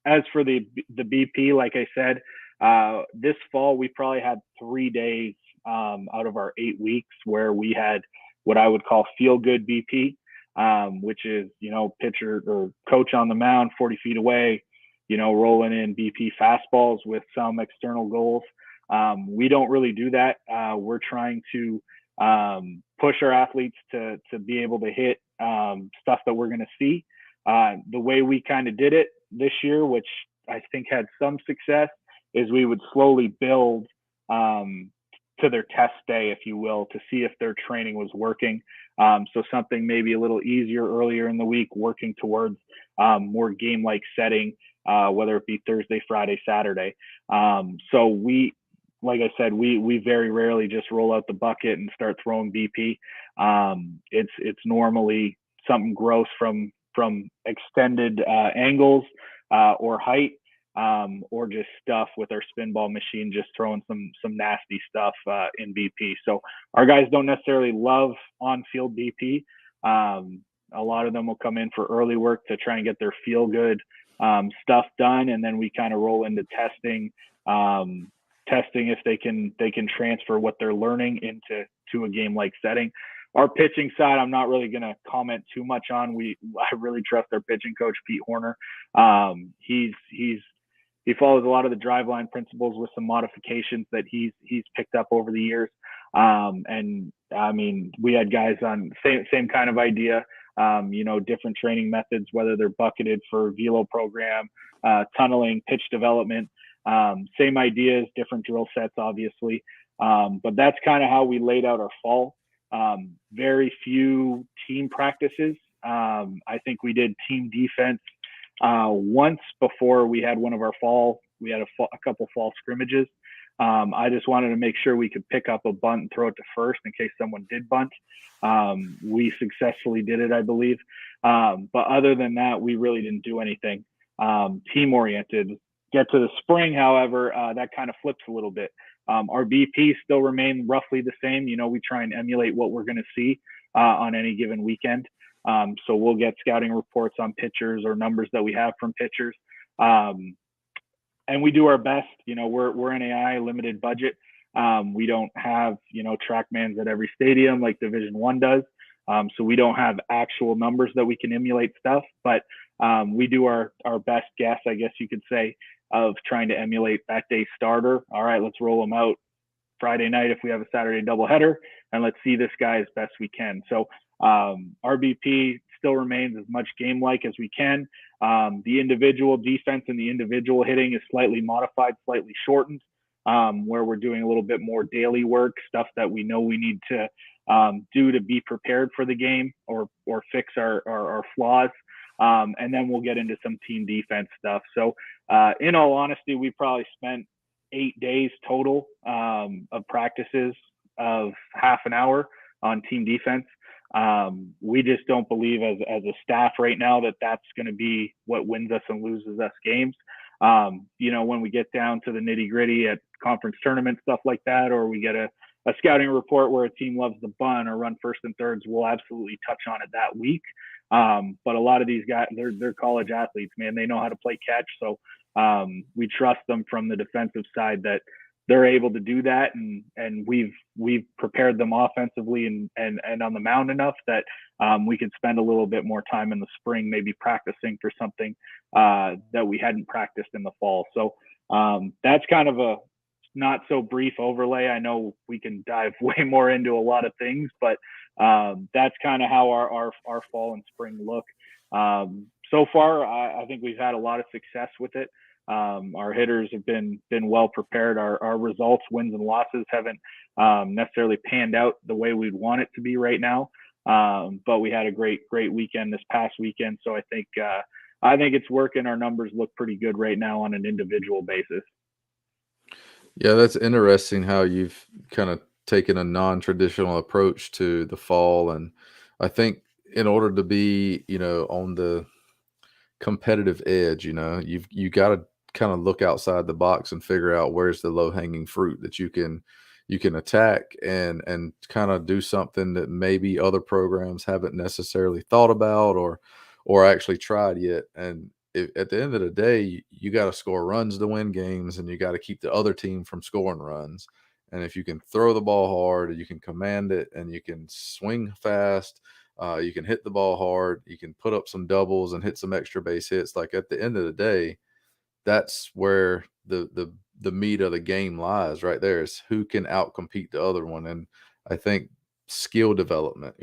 As for the BP, like I said, this fall, we probably had 3 days out of our 8 weeks where we had what I would call feel good BP, which is, pitcher or coach on the mound 40 feet away, rolling in BP fastballs with some external goals. We don't really do that. We're trying to push our athletes to be able to hit stuff that we're going to see. The way we kind of did it this year, which I think had some success, is we would slowly build to their test day, if you will, to see if their training was working. So something maybe a little easier earlier in the week, working towards more game-like setting, whether it be Thursday, Friday, Saturday. So we, like I said, we very rarely just roll out the bucket and start throwing BP. It's normally something gross from extended angles or height, or just stuff with our spin ball machine, just throwing some nasty stuff in BP. So our guys don't necessarily love on-field BP. A lot of them will come in for early work to try and get their feel good stuff done, and then we kind of roll into testing if they can transfer what they're learning into a game-like setting. Our pitching side, I'm not really going to comment too much on. I really trust our pitching coach, Pete Horner. He follows a lot of the driveline principles with some modifications that he's picked up over the years. And I mean, we had guys on same kind of idea, different training methods, whether they're bucketed for velo program, tunneling, pitch development, same ideas, different drill sets, obviously. But that's kind of how we laid out our fall. Very few team practices. I think we did team defense once before we had one of our fall. We had a couple fall scrimmages. I just wanted to make sure we could pick up a bunt and throw it to first in case someone did bunt. We successfully did it, I believe. But other than that, we really didn't do anything team oriented. Get to the spring, however, that kind of flips a little bit. Our BP still remain roughly the same. We try and emulate what we're going to see on any given weekend. So we'll get scouting reports on pitchers or numbers that we have from pitchers. And we do our best. We're NAIA limited budget. We don't have, TrackMans at every stadium like Division I does. So we don't have actual numbers that we can emulate stuff, but we do our best guess, I guess you could say, of trying to emulate that day starter. All right, let's roll them out Friday night if we have a Saturday doubleheader, and let's see this guy as best we can. So RBP still remains as much game-like as we can. The individual defense and the individual hitting is slightly modified, slightly shortened, where we're doing a little bit more daily work, stuff that we know we need to do to be prepared for the game or fix our flaws. And then we'll get into some team defense stuff. So in all honesty, we probably spent 8 days total of practices of half an hour on team defense. We just don't believe as a staff right now that that's going to be what wins us and loses us games. When we get down to the nitty gritty at conference tournaments, stuff like that, or we get a scouting report where a team loves the bunt or run first and thirds, we'll absolutely touch on it that week. But a lot of these guys, they're college athletes, man. They know how to play catch. So we trust them from the defensive side that they're able to do that. And we've prepared them offensively and on the mound enough that we could spend a little bit more time in the spring, maybe practicing for something that we hadn't practiced in the fall. So that's kind of a not so brief overlay. I know we can dive way more into a lot of things, but that's kind of how our fall and spring look. So far, I think we've had a lot of success with it. Our hitters have been well prepared. Our results, wins and losses, haven't necessarily panned out the way we'd want it to be right now. But we had a great weekend this past weekend. So I think it's working. Our numbers look pretty good right now on an individual basis. Yeah, that's interesting how you've kind of taken a non-traditional approach to the fall. And I think in order to be, on the competitive edge, you got to kind of look outside the box and figure out where's the low-hanging fruit that you can, you can attack and kind of do something that maybe other programs haven't necessarily thought about or actually tried yet. And at the end of the day, you got to score runs to win games, and you got to keep the other team from scoring runs. And if you can throw the ball hard, you can command it, and you can swing fast, you can hit the ball hard, you can put up some doubles and hit some extra base hits. Like at the end of the day, that's where the meat of the game lies right there, is who can outcompete the other one. And I think skill development,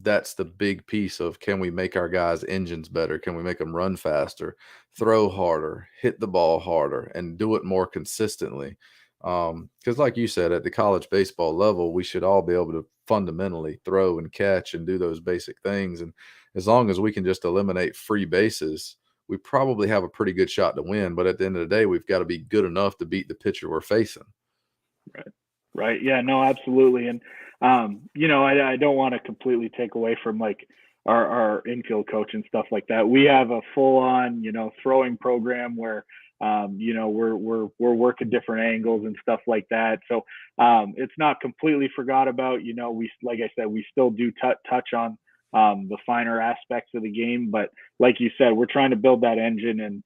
that's the big piece of, can we make our guys' engines better? Can we make them run faster, throw harder, hit the ball harder, and do it more consistently? Because like you said, at the college baseball level, we should all be able to fundamentally throw and catch and do those basic things. And as long as we can just eliminate free bases, we probably have a pretty good shot to win. But at the end of the day, we've got to be good enough to beat the pitcher we're facing. Right. Right. Yeah, no, absolutely. And, I don't want to completely take away from like our infield coach and stuff like that. We have a full on, throwing program where, we're working different angles and stuff like that. So it's not completely forgot about, like I said, we still do touch on the finer aspects of the game, but like you said, we're trying to build that engine. And,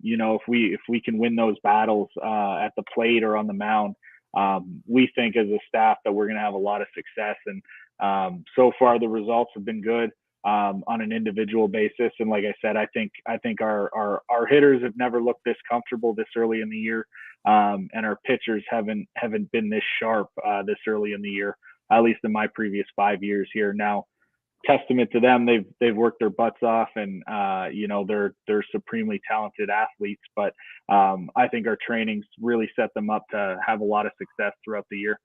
if we can win those battles at the plate or on the mound, we think as a staff that we're going to have a lot of success. And so far the results have been good on an individual basis. And like I said, I think our hitters have never looked this comfortable this early in the year. And our pitchers haven't been this sharp this early in the year, at least in my previous 5 years here. Now, testament to them, they've worked their butts off, and they're supremely talented athletes. But I think our trainings really set them up to have a lot of success throughout the year.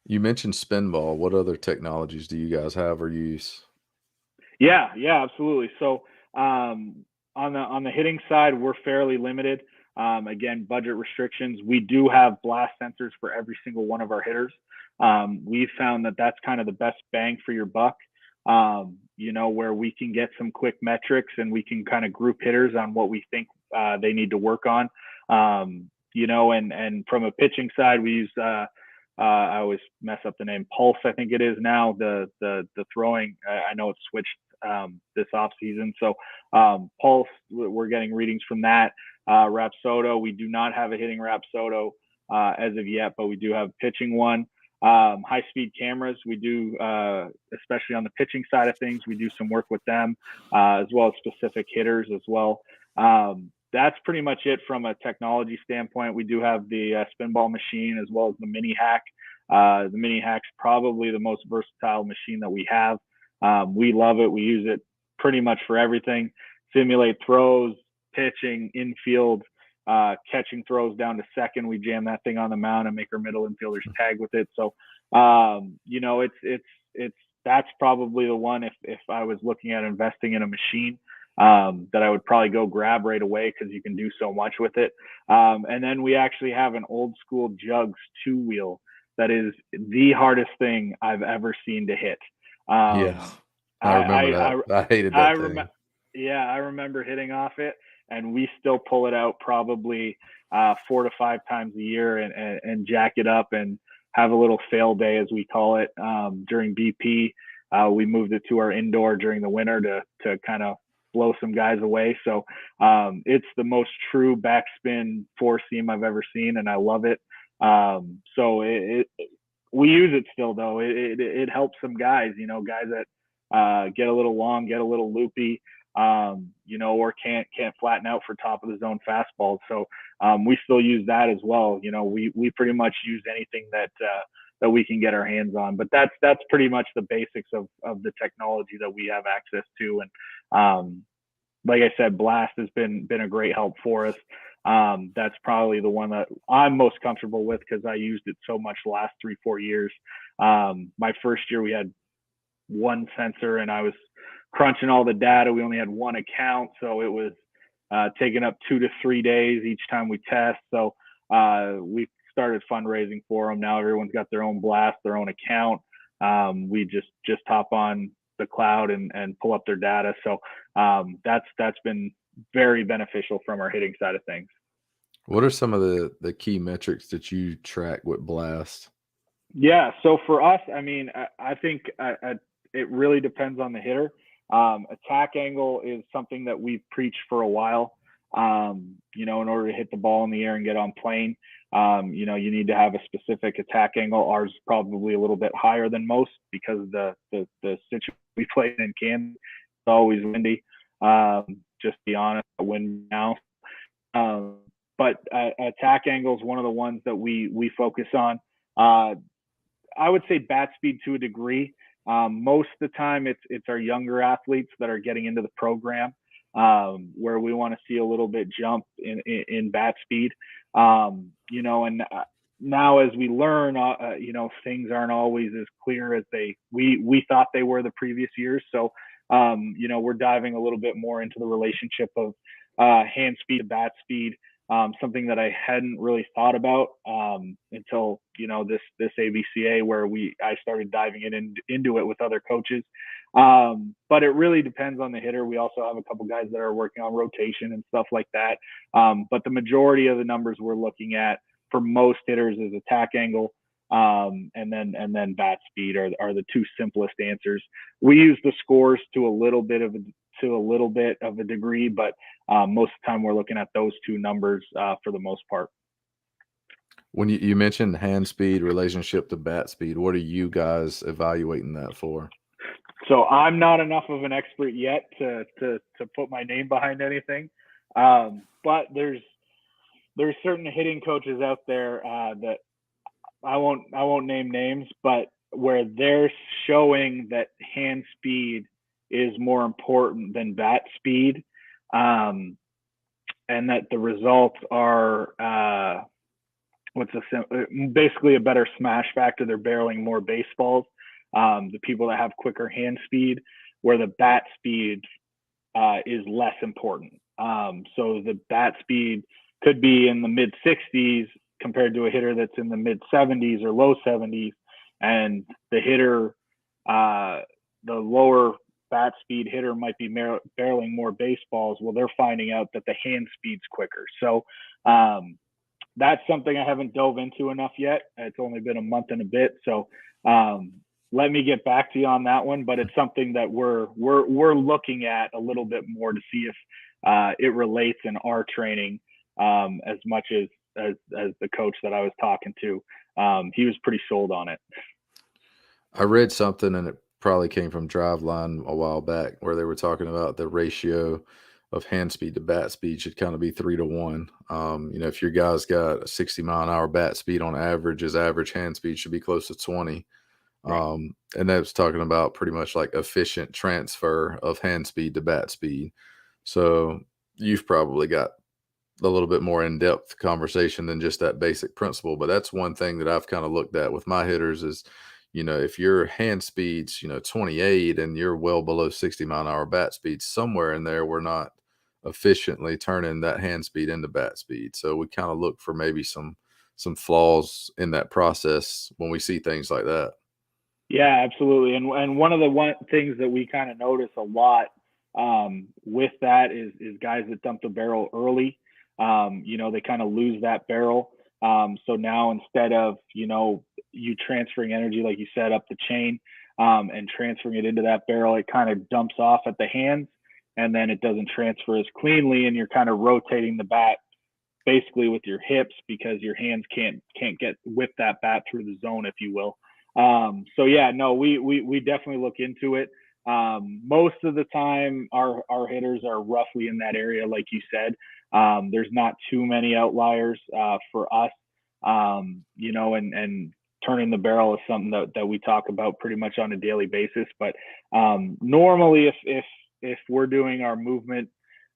You mentioned spin ball. What other technologies do you guys have or use? Yeah, absolutely. So on the hitting side, we're fairly limited. Again, budget restrictions. We do have blast sensors for every single one of our hitters. We've found that that's kind of the best bang for your buck. Where we can get some quick metrics and we can kind of group hitters on what we think they need to work on. And from a pitching side, we use I always mess up the name, Pulse, I think it is now. The throwing, I know it's switched this off season. So Pulse, we're getting readings from that. Rapsodo, we do not have a hitting Rapsodo as of yet, but we do have pitching one. High speed cameras, we do, especially on the pitching side of things, we do some work with them, as well as specific hitters as well. That's pretty much it from a technology standpoint. We do have the spin ball machine as well as the mini hack. The mini hack's probably the most versatile machine that we have. We love it. We use it pretty much for everything. Simulate throws, pitching, infield, catching throws down to second. We jam that thing on the mound and make our middle infielders tag with it. So, that's probably the one, if I was looking at investing in a machine, that I would probably go grab right away, because you can do so much with it. And then we actually have an old school Jugs 2-wheel that is the hardest thing I've ever seen to hit. Yeah, I remember that. I hated that thing. I remember hitting off it, and we still pull it out probably 4 to 5 times a year and jack it up and have a little fail day, as we call it, during BP. We moved it to our indoor during the winter to kind of blow some guys away. So it's the most true backspin 4-seam I've ever seen, and I love it. So we use it still, though. It helps some guys, guys that get a little long, get a little loopy, or can't flatten out for top of the zone fastballs. So we still use that as well. We pretty much use anything that we can get our hands on. But that's pretty much the basics of the technology that we have access to. And like I said, Blast has been a great help for us. That's probably the one that I'm most comfortable with, because I used it so much the last 3-4 years. My first year we had one sensor, and I was crunching all the data. We only had one account, so it was taking up 2 to 3 days each time we test. So we started fundraising for them. Now everyone's got their own Blast, their own account. We just hop on the cloud and pull up their data. So that's been very beneficial from our hitting side of things. What are some of the key metrics that you track with Blast? Yeah, so for us, I mean, I think it really depends on the hitter. Attack angle is something that we've preached for a while. In order to hit the ball in the air and get on plane, you need to have a specific attack angle. Ours is probably a little bit higher than most because the situation we play in Kansas is always windy. Just to be honest, wind now. But attack angle is one of the ones that we focus on. I would say bat speed to a degree. Most of the time, it's our younger athletes that are getting into the program, where we want to see a little bit jump in bat speed. And now as we learn, things aren't always as clear as we thought they were the previous years. So, we're diving a little bit more into the relationship of hand speed to bat speed. Something that I hadn't really thought about until this ABCA, where I started diving into it with other coaches. But it really depends on the hitter. We also have a couple guys that are working on rotation and stuff like that. But the majority of the numbers we're looking at for most hitters is attack angle, and then bat speed are the two simplest answers. We use the scores to a little bit of a degree, but most of the time we're looking at those two numbers for the most part. When you mentioned hand speed relationship to bat speed, what are you guys evaluating that for? So I'm not enough of an expert yet to put my name behind anything, but there's certain hitting coaches out there that I won't name names, but where they're showing that hand speed is more important than bat speed, and that the results are basically a better smash factor. They're barreling more baseballs. The people that have quicker hand speed, where the bat speed is less important. So the bat speed could be in the mid 60s compared to a hitter that's in the mid 70s or low 70s, and the hitter, the lower bat speed hitter might be barreling more baseballs. Well, they're finding out that the hand speed's quicker. So that's something I haven't dove into enough yet. It's only been a month and a bit. So let me get back to you on that one, but it's something that we're looking at a little bit more to see if it relates in our training as much as the coach that I was talking to. He was pretty sold on it. I read something, and it probably came from Driveline a while back, where they were talking about the ratio of hand speed to bat speed should kind of be 3-1. If your guy's got a 60-mile-an-hour bat speed on average, his average hand speed should be close to 20. And that was talking about pretty much like efficient transfer of hand speed to bat speed. So you've probably got a little bit more in-depth conversation than just that basic principle. But that's one thing that I've kind of looked at with my hitters is, if your hand speed's, 28 and you're well below 60-mile-an-hour bat speed, somewhere in there, we're not efficiently turning that hand speed into bat speed. So we kind of look for maybe some flaws in that process when we see things like that. Yeah, absolutely. And one of the things that we kind of notice a lot with that is guys that dump the barrel early. They kind of lose that barrel. So now instead of, you transferring energy, like you said, up the chain and transferring it into that barrel, it kind of dumps off at the hands, and then it doesn't transfer as cleanly, and you're kind of rotating the bat basically with your hips because your hands can't get whip that bat through the zone, if you will. So yeah, no, we definitely look into it. Most of the time our hitters are roughly in that area, like you said. There's not too many outliers for us, and turning the barrel is something that we talk about pretty much on a daily basis. But normally if we're doing our movement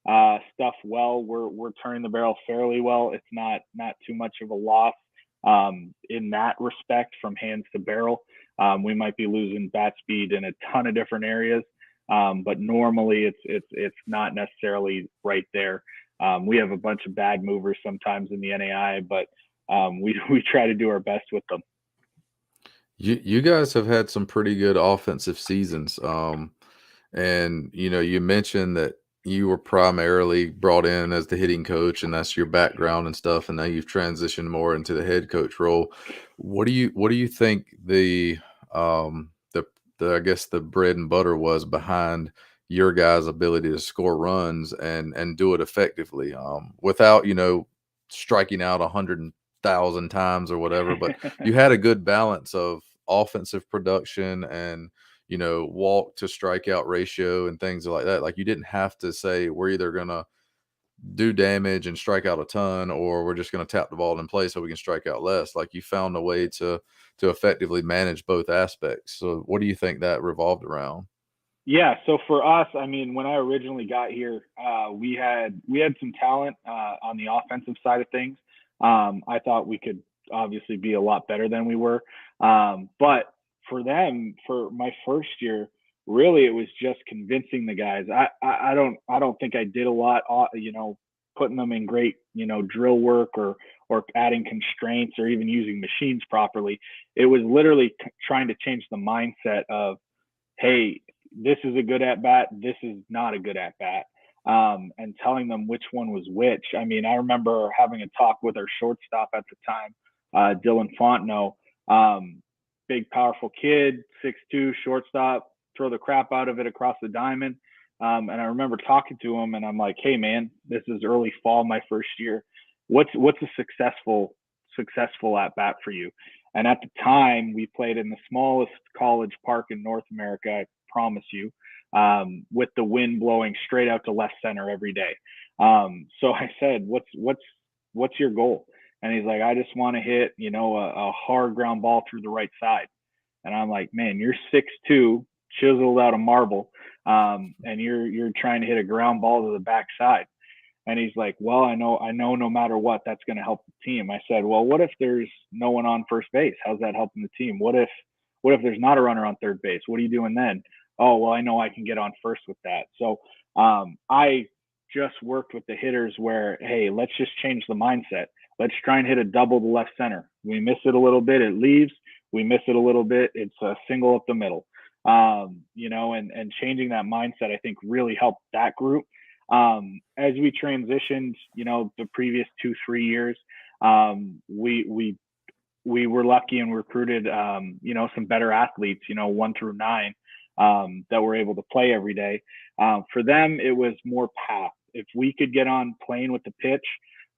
stuff well, we're turning the barrel fairly well. It's not too much of a loss in that respect from hands to barrel. We might be losing bat speed in a ton of different areas, but normally it's not necessarily right there. We have a bunch of bad movers sometimes in the NAIA, but we try to do our best with them. You guys have had some pretty good offensive seasons. And you mentioned that you were primarily brought in as the hitting coach, and that's your background and stuff, and now you've transitioned more into the head coach role. What do you think the I guess the bread and butter was behind your guys' ability to score runs and do it effectively, without, striking out 100,000 times or whatever, but you had a good balance of offensive production and walk to strikeout ratio and things like that. Like, you didn't have to say we're either gonna do damage and strike out a ton, or we're just gonna tap the ball in play so we can strike out less. Like, you found a way to effectively manage both aspects. So what do you think that revolved around? Yeah, so for us, I mean, when I originally got here, we had some talent on the offensive side of things. I thought we could obviously be a lot better than we were, but for them, for my first year, really it was just convincing the guys. I don't think I did a lot, putting them in great drill work or adding constraints or even using machines properly. It was literally trying to change the mindset of, hey, this is a good at bat, this is not a good at bat, and telling them which one was which. I mean, I remember having a talk with our shortstop at the time, Dylan Fontenot, big, powerful kid, 6'2", shortstop, throw the crap out of it across the diamond. And I remember talking to him, and I'm like, "Hey, man, this is early fall, my first year. What's a successful at bat for you?" And at the time, we played in the smallest college park in North America, I promise you, with the wind blowing straight out to left center every day. So I said, "What's your goal?" And he's like, "I just want to hit, a hard ground ball through the right side." And I'm like, "Man, you're 6'2", chiseled out of marble, and you're trying to hit a ground ball to the backside." And he's like, "Well, I know no matter what, that's going to help the team." I said, "Well, what if there's no one on first base? How's that helping the team? What if there's not a runner on third base? What are you doing then?" "Oh, well, I know I can get on first with that." So I just worked with the hitters where, hey, let's just change the mindset. Let's try and hit a double to left center. We miss it a little bit, it leaves. We miss it a little bit, it's a single up the middle. And changing that mindset, I think, really helped that group. As we transitioned, the previous 2-3 years, we were lucky and recruited, some better athletes, 1 through 9, that were able to play every day. For them, it was more path. If we could get on playing with the pitch,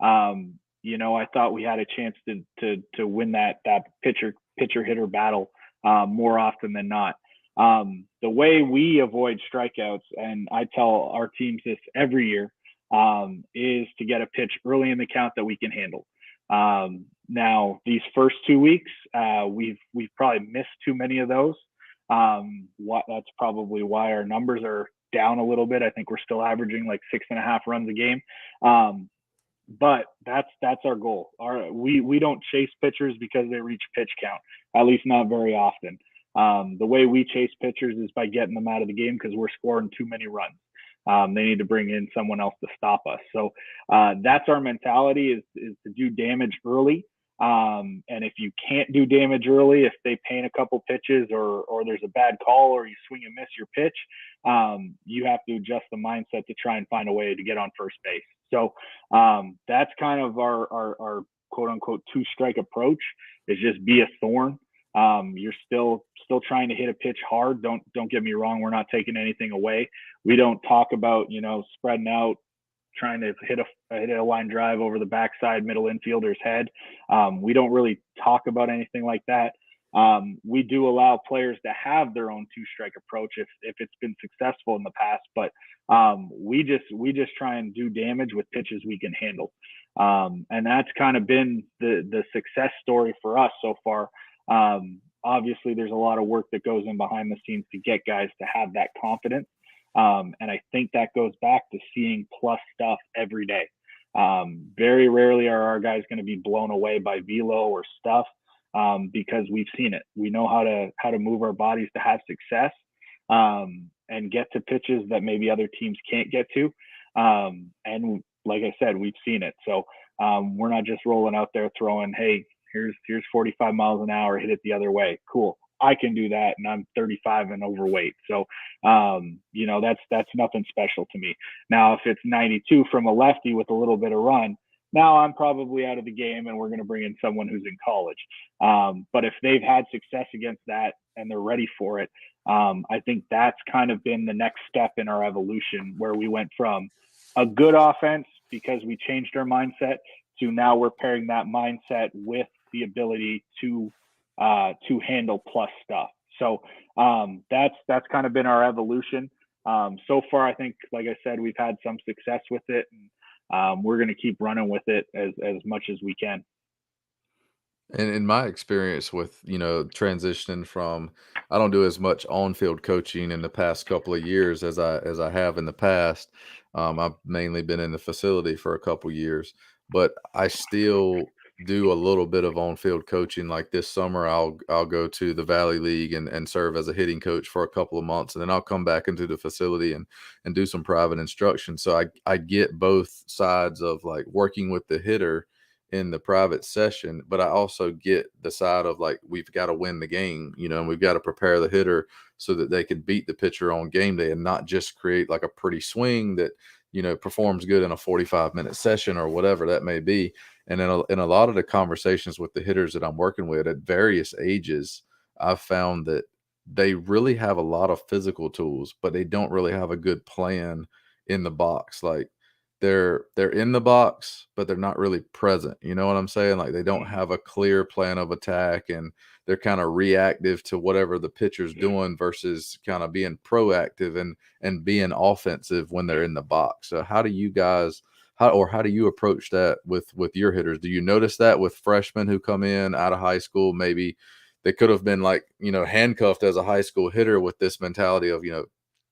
I thought we had a chance to win that pitcher hitter battle more often than not. The way we avoid strikeouts, and I tell our teams this every year, is to get a pitch early in the count that we can handle. Now, these first 2 weeks, we've probably missed too many of those. That's probably why our numbers are down a little bit. I think we're still averaging like 6.5 runs a game. But that's our goal. We don't chase pitchers because they reach pitch count, at least not very often. The way we chase pitchers is by getting them out of the game because we're scoring too many runs. They need to bring in someone else to stop us. So that's our mentality, is to do damage early. And if you can't do damage early, if they paint a couple pitches or there's a bad call or you swing and miss your pitch, you have to adjust the mindset to try and find a way to get on first base. So that's kind of our quote unquote 2-strike approach, is just be a thorn. You're still trying to hit a pitch hard. Don't get me wrong. We're not taking anything away. We don't talk about, spreading out, trying to hit a line drive over the backside middle infielder's head. We don't really talk about anything like that. We do allow players to have their own 2-strike approach if it's been successful in the past, but we just try and do damage with pitches we can handle. And that's kind of been the success story for us so far. Obviously there's a lot of work that goes in behind the scenes to get guys to have that confidence. And I think that goes back to seeing plus stuff every day. Very rarely are our guys going to be blown away by velo or stuff, because we've seen it. We know how to move our bodies to have success, and get to pitches that maybe other teams can't get to. And like I said, we've seen it. So we're not just rolling out there throwing, hey, here's 45 miles an hour, hit it the other way. Cool. I can do that, and I'm 35 and overweight. So, you know, that's nothing special to me. Now, if it's 92 from a lefty with a little bit of run, now I'm probably out of the game, and we're going to bring in someone who's in college. But if they've had success against that and they're ready for it, I think that's kind of been the next step in our evolution, where we went from a good offense because we changed our mindset to now we're pairing that mindset with the ability to handle plus stuff. So that's kind of been our evolution. So far, I think, like I said, we've had some success with it, and we're going to keep running with it as much as we can. And in my experience with, you know, transitioning from, I don't do as much on-field coaching in the past couple of years as I have in the past. I've mainly been in the facility for a couple years, but I still do a little bit of on-field coaching. Like this summer, I'll go to the Valley League and serve as a hitting coach for a couple of months, and then I'll come back into the facility and do some private instruction. So I get both sides of like working with the hitter in the private session, but I also get the side of like, we've got to win the game, you know, and we've got to prepare the hitter so that they can beat the pitcher on game day and not just create like a pretty swing that, you know, performs good in a 45-minute session or whatever that may be. And in a lot of the conversations with the hitters that I'm working with at various ages, I've found that they really have a lot of physical tools, but they don't really have a good plan in the box. Like, they're in the box, but they're not really present. You know what I'm saying? Like, they don't have a clear plan of attack, and they're kind of reactive to whatever the pitcher's doing versus kind of being proactive and being offensive when they're in the box. So how do you guys how do you approach that with your hitters? Do you notice that with freshmen who come in out of high school, maybe they could have been like, you know, handcuffed as a high school hitter with this mentality of, you know,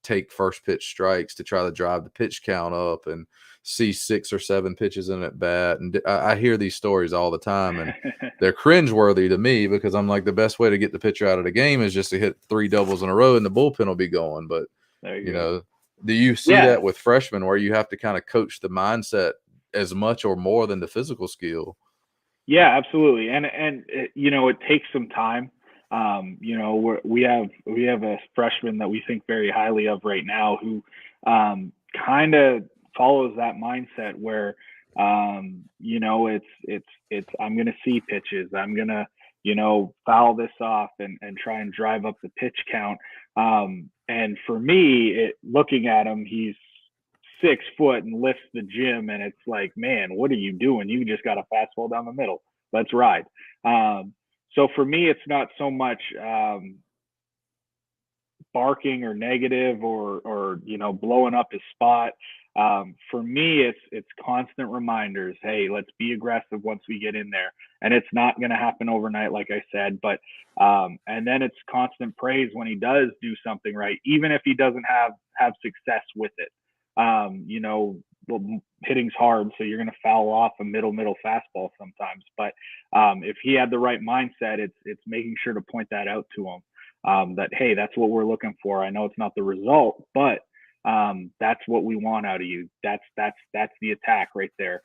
take first pitch strikes to try to drive the pitch count up and see 6 or 7 pitches in at bat. And I hear these stories all the time, and they're cringeworthy to me because I'm like, the best way to get the pitcher out of the game is just to hit 3 doubles in a row and the bullpen will be going. But, There you you go. know, do you see Yeah, that with freshmen where you have to kind of coach the mindset as much or more than the physical skill? yeah, absolutely. And it, you know, it takes some time. You know, we have a freshman that we think very highly of right now who kind of follows that mindset where you know, it's I'm gonna see pitches. I'm gonna, you know, foul this off and try and drive up the pitch count. And for me, looking at him, he's 6 foot and lifts the gym, and it's like, man, what are you doing? You just got a fastball down the middle. Let's ride. So for me, it's not so much barking or negative or you know, blowing up his spot. For me, it's constant reminders. Hey, let's be aggressive once we get in there, and it's not going to happen overnight, like I said. But and then it's constant praise when he does do something right, even if he doesn't have success with it. You know, well, hitting's hard, so you're going to foul off a middle fastball sometimes. But if he had the right mindset, it's making sure to point that out to him. That, hey, that's what we're looking for. I know it's not the result, but that's what we want out of you. That's the attack right there.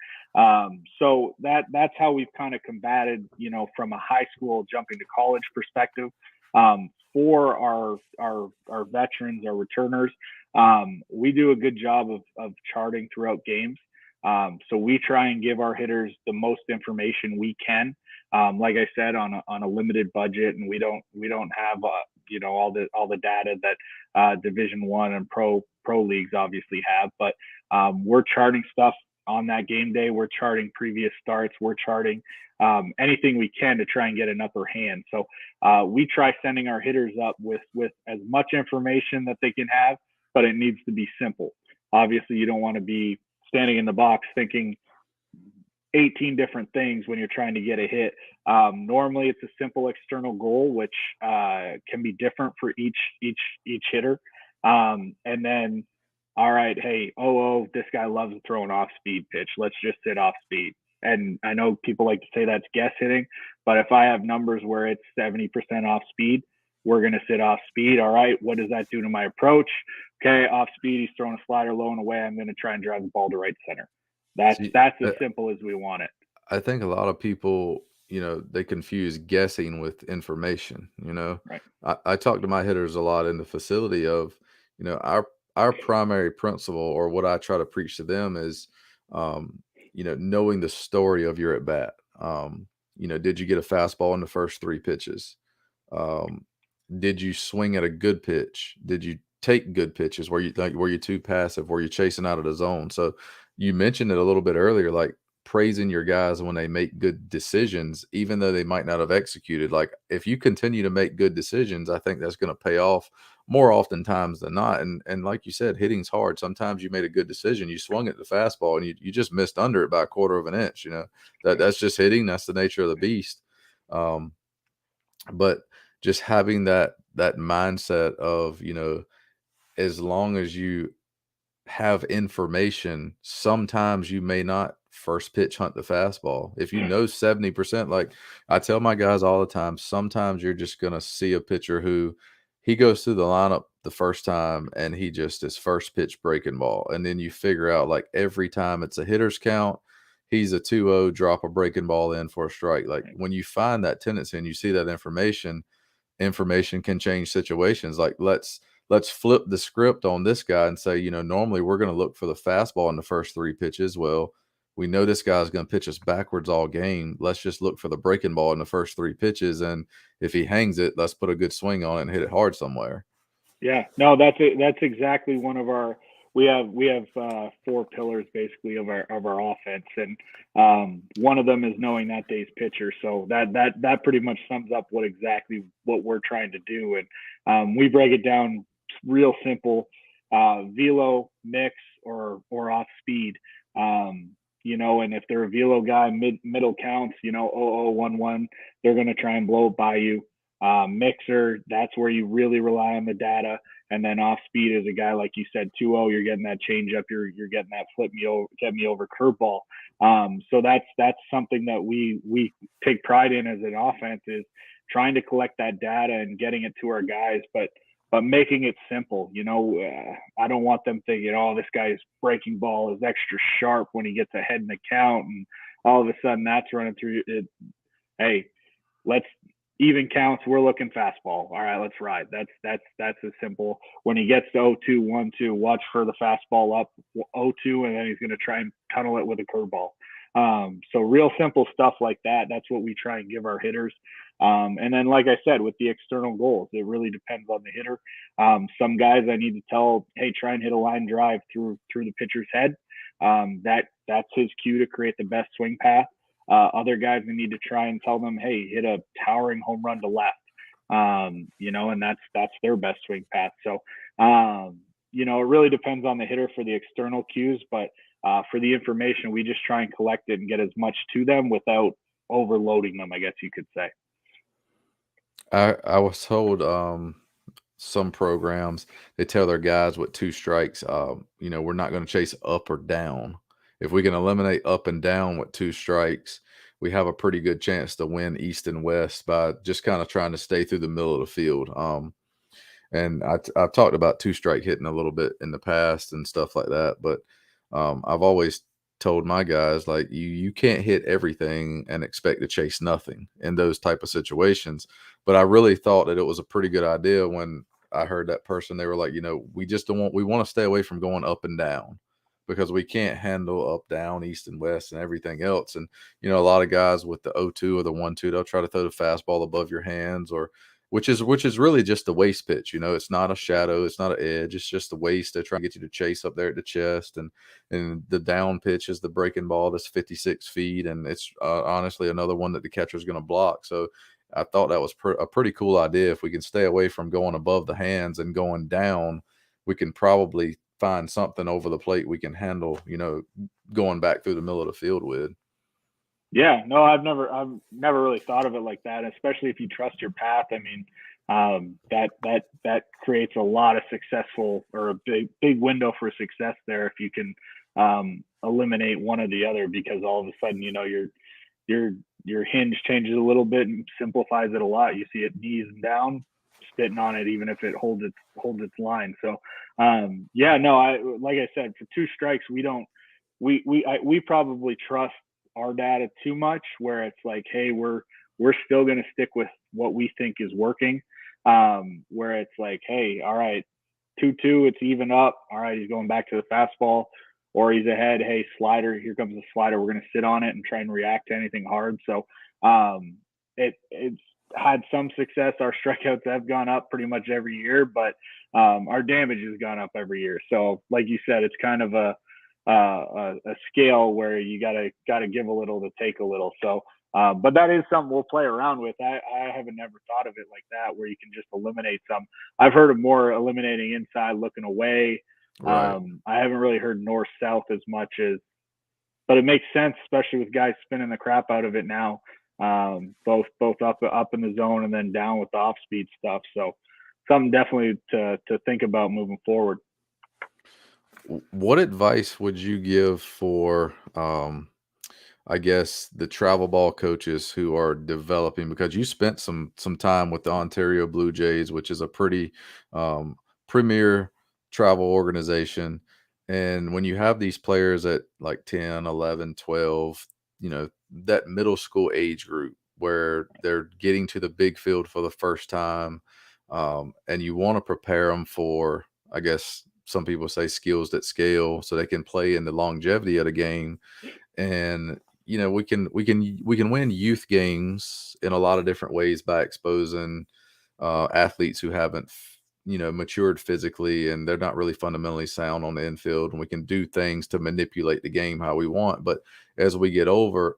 So that's how we've kind of combated, you know, from a high school jumping to college perspective. For our veterans, our returners, we do a good job of charting throughout games. So we try and give our hitters the most information we can. Like I said, on a limited budget, and we don't have you know, all the data that Division I and pro leagues obviously have. But we're charting stuff on that game day. We're charting previous starts. We're charting anything we can to try and get an upper hand. So we try sending our hitters up with as much information that they can have, but it needs to be simple. Obviously, you don't want to be standing in the box thinking 18 different things when you're trying to get a hit. Normally, it's a simple external goal, which can be different for each hitter. And then, all right, hey, this guy loves to throw an off-speed pitch. Let's just sit off-speed. And I know people like to say that's guess hitting, but if I have numbers where it's 70% off-speed, we're going to sit off-speed. All right, what does that do to my approach? Okay, off-speed, he's throwing a slider low and away. I'm going to try and drive the ball to right center. That's See, as simple as we want it. I think a lot of people they confuse guessing with information. Right. I talk to my hitters a lot in the facility of, our primary principle, or what I try to preach to them is, knowing the story of your at bat. Did you get a fastball in the first three pitches? Um, did you swing at a good pitch? Did you take good pitches? Were you too passive? Were you chasing out of the zone? So you mentioned it a little bit earlier, like praising your guys when they make good decisions, even though they might not have executed. Like if you continue to make good decisions, I think that's going to pay off more oftentimes than not. And like you said, hitting's hard. Sometimes you made a good decision, you swung at the fastball, and you just missed under it by a quarter of an inch. That's just hitting. That's the nature of the beast. But just having that mindset of, as long as you have information, sometimes you may not first pitch hunt the fastball. If 70%, like I tell my guys all the time, sometimes you're just going to see a pitcher who he goes through the lineup the first time and he just is first pitch breaking ball. And then you figure out, like, every time it's a hitter's count, he's a 2-0, drop a breaking ball in for a strike. Like when you find that tendency and you see that information can change situations. Like let's flip the script on this guy and say, normally we're going to look for the fastball in the first three pitches. Well, we know this guy's going to pitch us backwards all game. Let's just look for the breaking ball in the first three pitches, and if he hangs it, let's put a good swing on it and hit it hard somewhere. Yeah, no, that's exactly one of our. We have 4 pillars basically of our offense, and one of them is knowing that day's pitcher. So that pretty much sums up what we're trying to do, and we break it down real simple: velo, mix, or off speed. And if they're a velo guy, middle counts, 0-0-1-1, they're going to try and blow it by you. Mixer, that's where you really rely on the data. And then off speed is a guy, like you said, 2-0, you're getting that change up, you're getting that get me over curveball. So that's something that we take pride in as an offense, is trying to collect that data and getting it to our guys, but making it simple. I don't want them thinking, oh, this guy's breaking ball is extra sharp when he gets ahead in the count, and all of a sudden that's running through it. Hey, let's even counts, we're looking fastball. All right, let's ride. That's as simple. When he gets to 0-2, 1-2, watch for the fastball up 0-2, and then he's going to try and tunnel it with a curveball. So real simple stuff like that. That's what we try and give our hitters. And then, like I said, with the external goals, it really depends on the hitter. Some guys I need to tell, hey, try and hit a line drive through the pitcher's head. That's his cue to create the best swing path. Other guys, we need to try and tell them, hey, hit a towering home run to left. And that's their best swing path. So, it really depends on the hitter for the external cues, but for the information, we just try and collect it and get as much to them without overloading them, I guess you could say. I was told some programs, they tell their guys with 2 strikes, we're not going to chase up or down. If we can eliminate up and down with 2 strikes, we have a pretty good chance to win East and West by just kind of trying to stay through the middle of the field. And I've talked about 2-strike hitting a little bit in the past and stuff like that, but I've always told my guys, like, you can't hit everything and expect to chase nothing in those type of situations. But I really thought that it was a pretty good idea when I heard that person. They were like, we want to stay away from going up and down, because we can't handle up, down, east and west and everything else. And, a lot of guys with the 0-2 or the 1-2, they'll try to throw the fastball above your hands, or which is really just a waste pitch. It's not a shadow, it's not an edge, it's just a waste. They're trying to get you to chase up there at the chest, and the down pitch is the breaking ball that's 56 feet, and it's honestly another one that the catcher is going to block. So I thought that was a pretty cool idea. If we can stay away from going above the hands and going down, we can probably find something over the plate we can handle, going back through the middle of the field with. Yeah, no, I've never really thought of it like that, especially if you trust your path. I mean, that creates a lot of successful, or a big window for success there if you can eliminate one or the other, because all of a sudden, your hinge changes a little bit and simplifies it a lot. You see it knees down, spitting on it, even if it holds its line. So, like I said, for 2 strikes, we probably trust our data too much, where it's like, hey, we're still going to stick with what we think is working. Where it's like, hey, all right, 2-2, it's even up. All right, he's going back to the fastball, or he's ahead. Hey, slider, here comes the slider. We're going to sit on it and try and react to anything hard. So it's had some success. Our strikeouts have gone up pretty much every year, but our damage has gone up every year. So like you said, it's kind of a scale where you gotta give a little to take a little. So but that is something we'll play around with. I haven't never thought of it like that, where you can just eliminate some. I've heard of more eliminating inside, looking away. Right. I haven't really heard north south as much as, but it makes sense, especially with guys spinning the crap out of it now. Both up in the zone and then down with the off speed stuff. So something definitely to think about moving forward. What advice would you give for, I guess, the travel ball coaches who are developing? Because you spent some time with the Ontario Blue Jays, which is a pretty premier travel organization. And when you have these players at like 10, 11, 12, that middle school age group where they're getting to the big field for the first time, and you want to prepare them for, I guess, some people say skills that scale so they can play in the longevity of the game. And we can win youth games in a lot of different ways by exposing athletes who haven't matured physically, and they're not really fundamentally sound on the infield, and we can do things to manipulate the game how we want. But as we get older,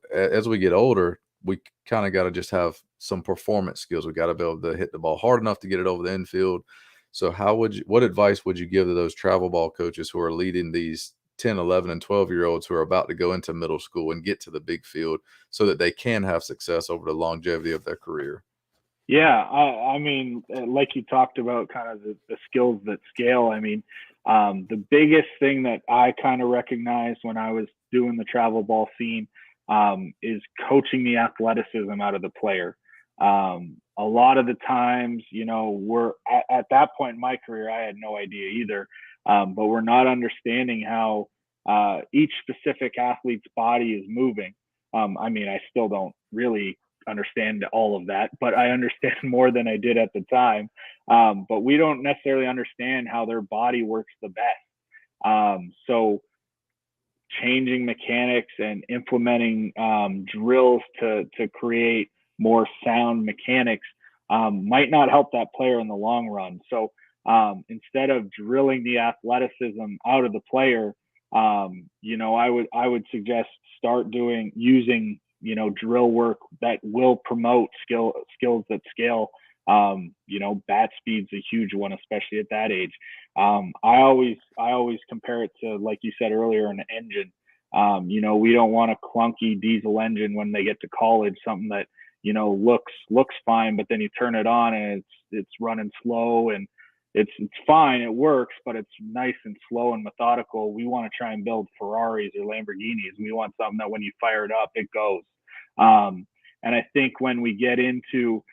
we kind of got to just have some performance skills. We got to be able to hit the ball hard enough to get it over the infield. So what advice would you give to those travel ball coaches who are leading these 10, 11, and 12-year-olds who are about to go into middle school and get to the big field so that they can have success over the longevity of their career? Yeah, I mean, like you talked about, kind of the skills that scale. I mean, the biggest thing that I kind of recognized when I was doing the travel ball scene is coaching the athleticism out of the player. A lot of the times, we're at that point in my career, I had no idea either, but we're not understanding how each specific athlete's body is moving. I mean, I still don't really understand all of that, but I understand more than I did at the time. But we don't necessarily understand how their body works the best. So changing mechanics and implementing drills to create more sound mechanics might not help that player in the long run. So instead of drilling the athleticism out of the player, I would suggest using drill work that will promote skills that scale. Bat speed's a huge one, especially at that age. I always compare it to, like you said earlier, an engine. We don't want a clunky diesel engine when they get to college, something that looks fine, but then you turn it on and it's running slow, and it's fine, it works, but it's nice and slow and methodical. We want to try and build Ferraris or Lamborghinis. We want something that when you fire it up, it goes. And I think when we get into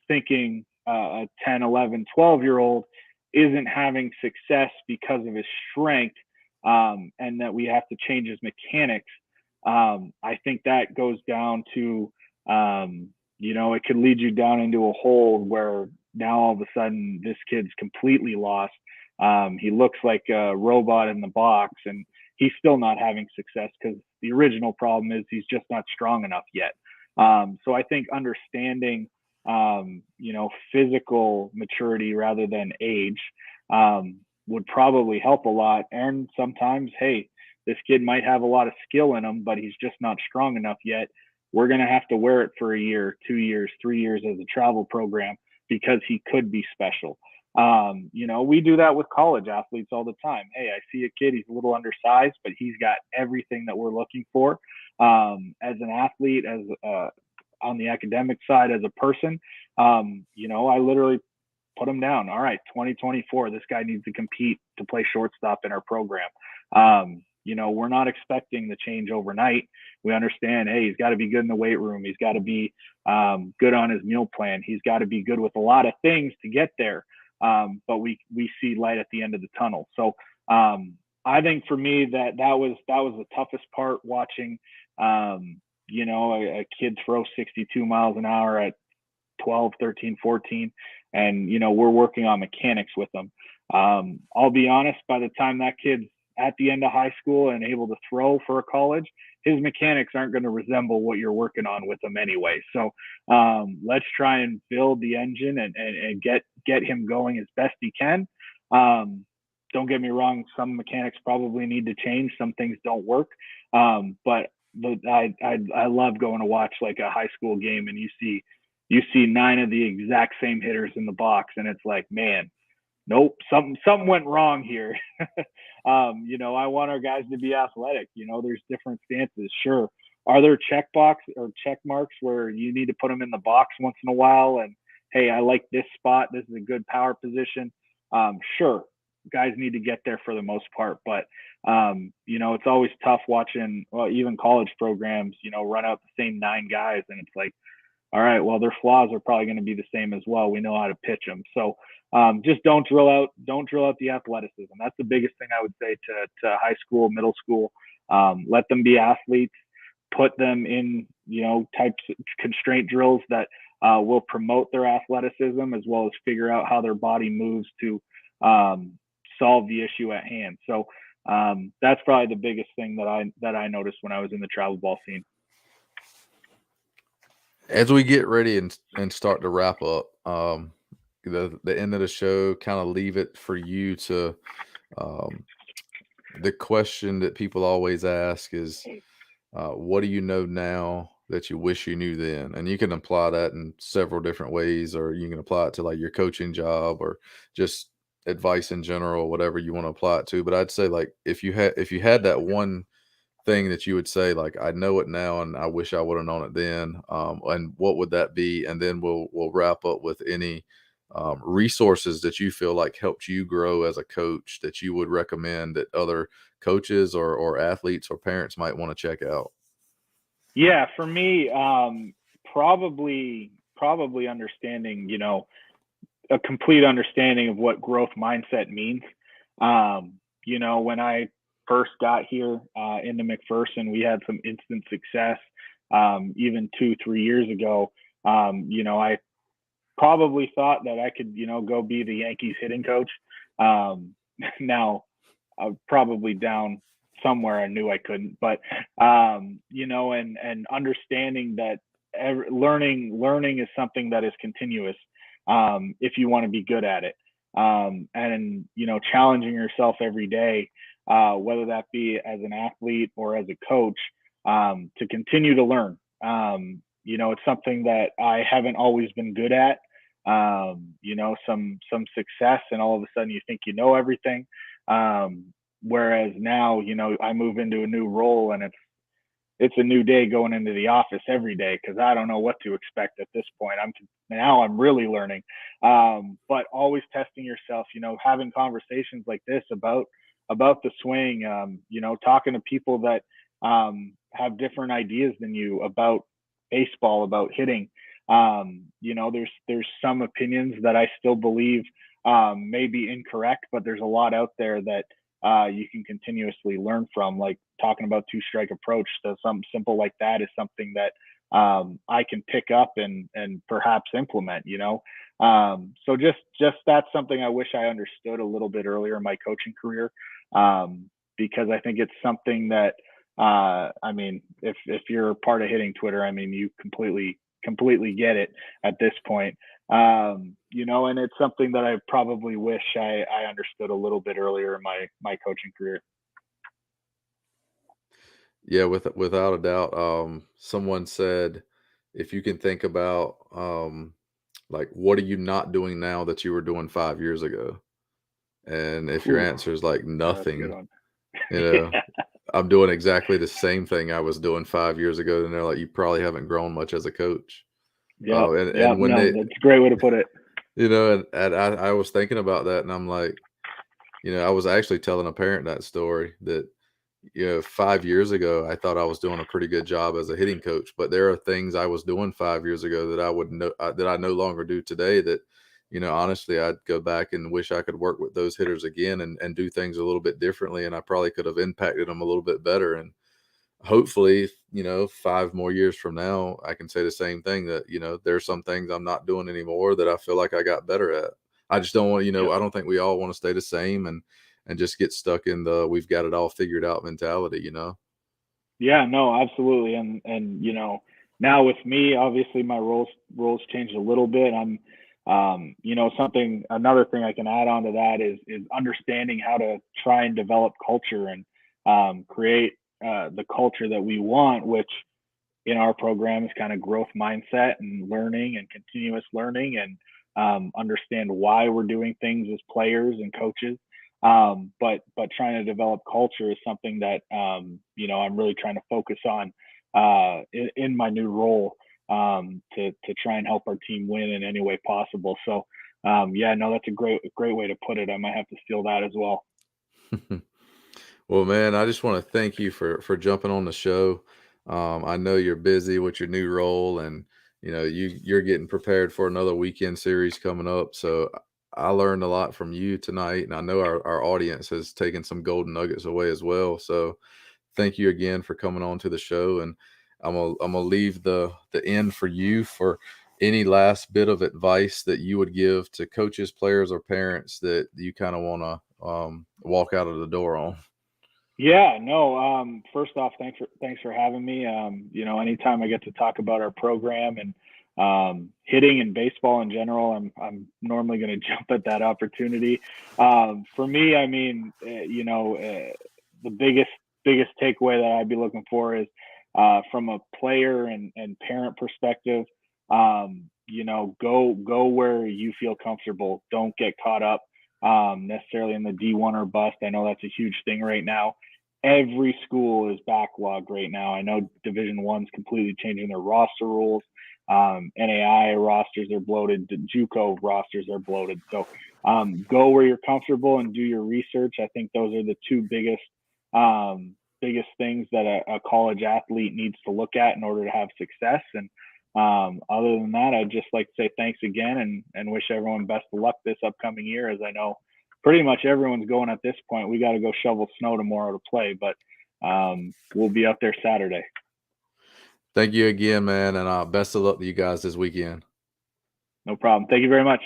thinking a 10, 11, 12-year-old isn't having success because of his strength, and that we have to change his mechanics, I think that goes down to, it could lead you down into a hole where now all of a sudden this kid's completely lost. He looks like a robot in the box, and he's still not having success because the original problem is he's just not strong enough yet. So I think understanding, physical maturity rather than age would probably help a lot. And sometimes, hey, this kid might have a lot of skill in him, but he's just not strong enough yet. We're going to have to wear it for a year, 2 years, 3 years as a travel program because he could be special. We do that with college athletes all the time. Hey, I see a kid, he's a little undersized, but he's got everything that we're looking for as an athlete, as on the academic side, as a person. I literally put him down. All right, 2024, this guy needs to compete to play shortstop in our program. We're not expecting the change overnight. We understand, hey, he's got to be good in the weight room. He's got to be good on his meal plan. He's got to be good with a lot of things to get there. But we see light at the end of the tunnel. So I I think for me that was the toughest part, watching, a kid throw 62 miles an hour at 12, 13, 14, and we're working on mechanics with them. I'll be honest, by the time that kid's at the end of high school and able to throw for a college, his mechanics aren't going to resemble what you're working on with them anyway. So let's try and build the engine and get him going as best he can. Don't get me wrong, some mechanics probably need to change, some things don't work. But I love going to watch like a high school game, and you see 9 of the exact same hitters in the box, and it's like, man, nope, something went wrong here. I want our guys to be athletic. There's different stances. Sure. Are there check marks where you need to put them in the box once in a while? And hey, I like this spot. This is a good power position. Sure. Guys need to get there for the most part, but it's always tough watching, even college programs, run out the same 9 guys, and it's like, all right, well, their flaws are probably going to be the same as well. We know how to pitch them. So just don't drill out the athleticism. That's the biggest thing I would say to high school, middle school. Let them be athletes, put them in, types of constraint drills that will promote their athleticism, as well as figure out how their body moves to solve the issue at hand. So that's probably the biggest thing that I noticed when I was in the travel ball scene. As we get ready and start to wrap up, the end of the show, kind of leave it for you to, the question that people always ask is, what do you know now that you wish you knew then? And you can apply that in several different ways, or you can apply it to like your coaching job or just advice in general, whatever you want to apply it to. But I'd say, like, if you had that one thing that you would say, like, I know it now and I wish I would have known it then, and what would that be? And then we'll wrap up with any resources that you feel like helped you grow as a coach that you would recommend that other coaches or athletes or parents might want to check out. Yeah, for me, probably understanding, a complete understanding of what growth mindset means. When I first got here into McPherson, we had some instant success. Even 2-3 years ago, I probably thought that I could, go be the Yankees hitting coach. Now, probably down somewhere I knew I couldn't, but and understanding that learning is something that is continuous. If you want to be good at it, and challenging yourself every day, whether that be as an athlete or as a coach, to continue to learn. It's something that I haven't always been good at. Some success, and all of a sudden you think you know everything. Whereas now, I move into a new role, and it's a new day going into the office every day, because I don't know what to expect at this point. I'm really learning, but always testing yourself. Having conversations like this about the swing. Talking to people that have different ideas than you about baseball, about hitting. There's some opinions that I still believe may be incorrect, but there's a lot out there that you can continuously learn from, like talking about 2-strike approach. So something simple like that is something that I can pick up and perhaps implement, so just that's something I wish I understood a little bit earlier in my coaching career, because I think it's something that, if you're part of hitting Twitter, you completely get it at this point. And it's something that I probably wish I understood a little bit earlier in my coaching career. Yeah, without a doubt. Someone said, if you can think about, like, what are you not doing now that you were doing 5 years ago? And if your answer is like nothing, Yeah. I'm doing exactly the same thing I was doing 5 years ago, then they're like, you probably haven't grown much as a coach. Yeah. And when that's a great way to put it. And I was thinking about that, and I'm like, I was actually telling a parent that story that, 5 years ago, I thought I was doing a pretty good job as a hitting coach, but there are things I was doing 5 years ago that I would know that I no longer do today that honestly, I'd go back and wish I could work with those hitters again and do things a little bit differently. And I probably could have impacted them a little bit better. And hopefully, 5 more years from now, I can say the same thing that, there's some things I'm not doing anymore that I feel like I got better at. I just don't want, Yep. I don't think we all want to stay the same and just get stuck in the we've got it all figured out mentality. Yeah, no, absolutely. And now with me, obviously my roles changed a little bit. I'm another thing I can add on to that is understanding how to try and develop culture and create the culture that we want, which in our program is kind of growth mindset and learning and continuous learning and understand why we're doing things as players and coaches. But trying to develop culture is something that I'm really trying to focus on in my new role to try and help our team win in any way possible. So yeah, no, that's a great way to put it. I might have to steal that as well. Well, man, I just want to thank you for jumping on the show. I know you're busy with your new role, and you're getting prepared for another weekend series coming up. So I learned a lot from you tonight, and I know our audience has taken some golden nuggets away as well. So thank you again for coming on to the show, and I'm gonna leave the end for you for any last bit of advice that you would give to coaches, players, or parents that you kind of want to walk out of the door on. Yeah, no. First off, thanks for having me. Anytime I get to talk about our program and hitting and baseball in general, I'm normally going to jump at that opportunity. For me, I mean, the biggest takeaway that I'd be looking for is from a player and parent perspective. Go where you feel comfortable. Don't get caught up necessarily in the D1 or bust. I know that's a huge thing right now. Every school is backlogged right now. I know Division One's completely changing their roster rules. NAIA rosters are bloated. The JUCO rosters are bloated. So go where you're comfortable and do your research. I think those are the two biggest things that a college athlete needs to look at in order to have success. And other than that, I'd just like to say thanks again and wish everyone best of luck this upcoming year. As I know pretty much everyone's going at this point. We got to go shovel snow tomorrow to play, but we'll be out there Saturday. Thank you again, man, and best of luck to you guys this weekend. No problem. Thank you very much.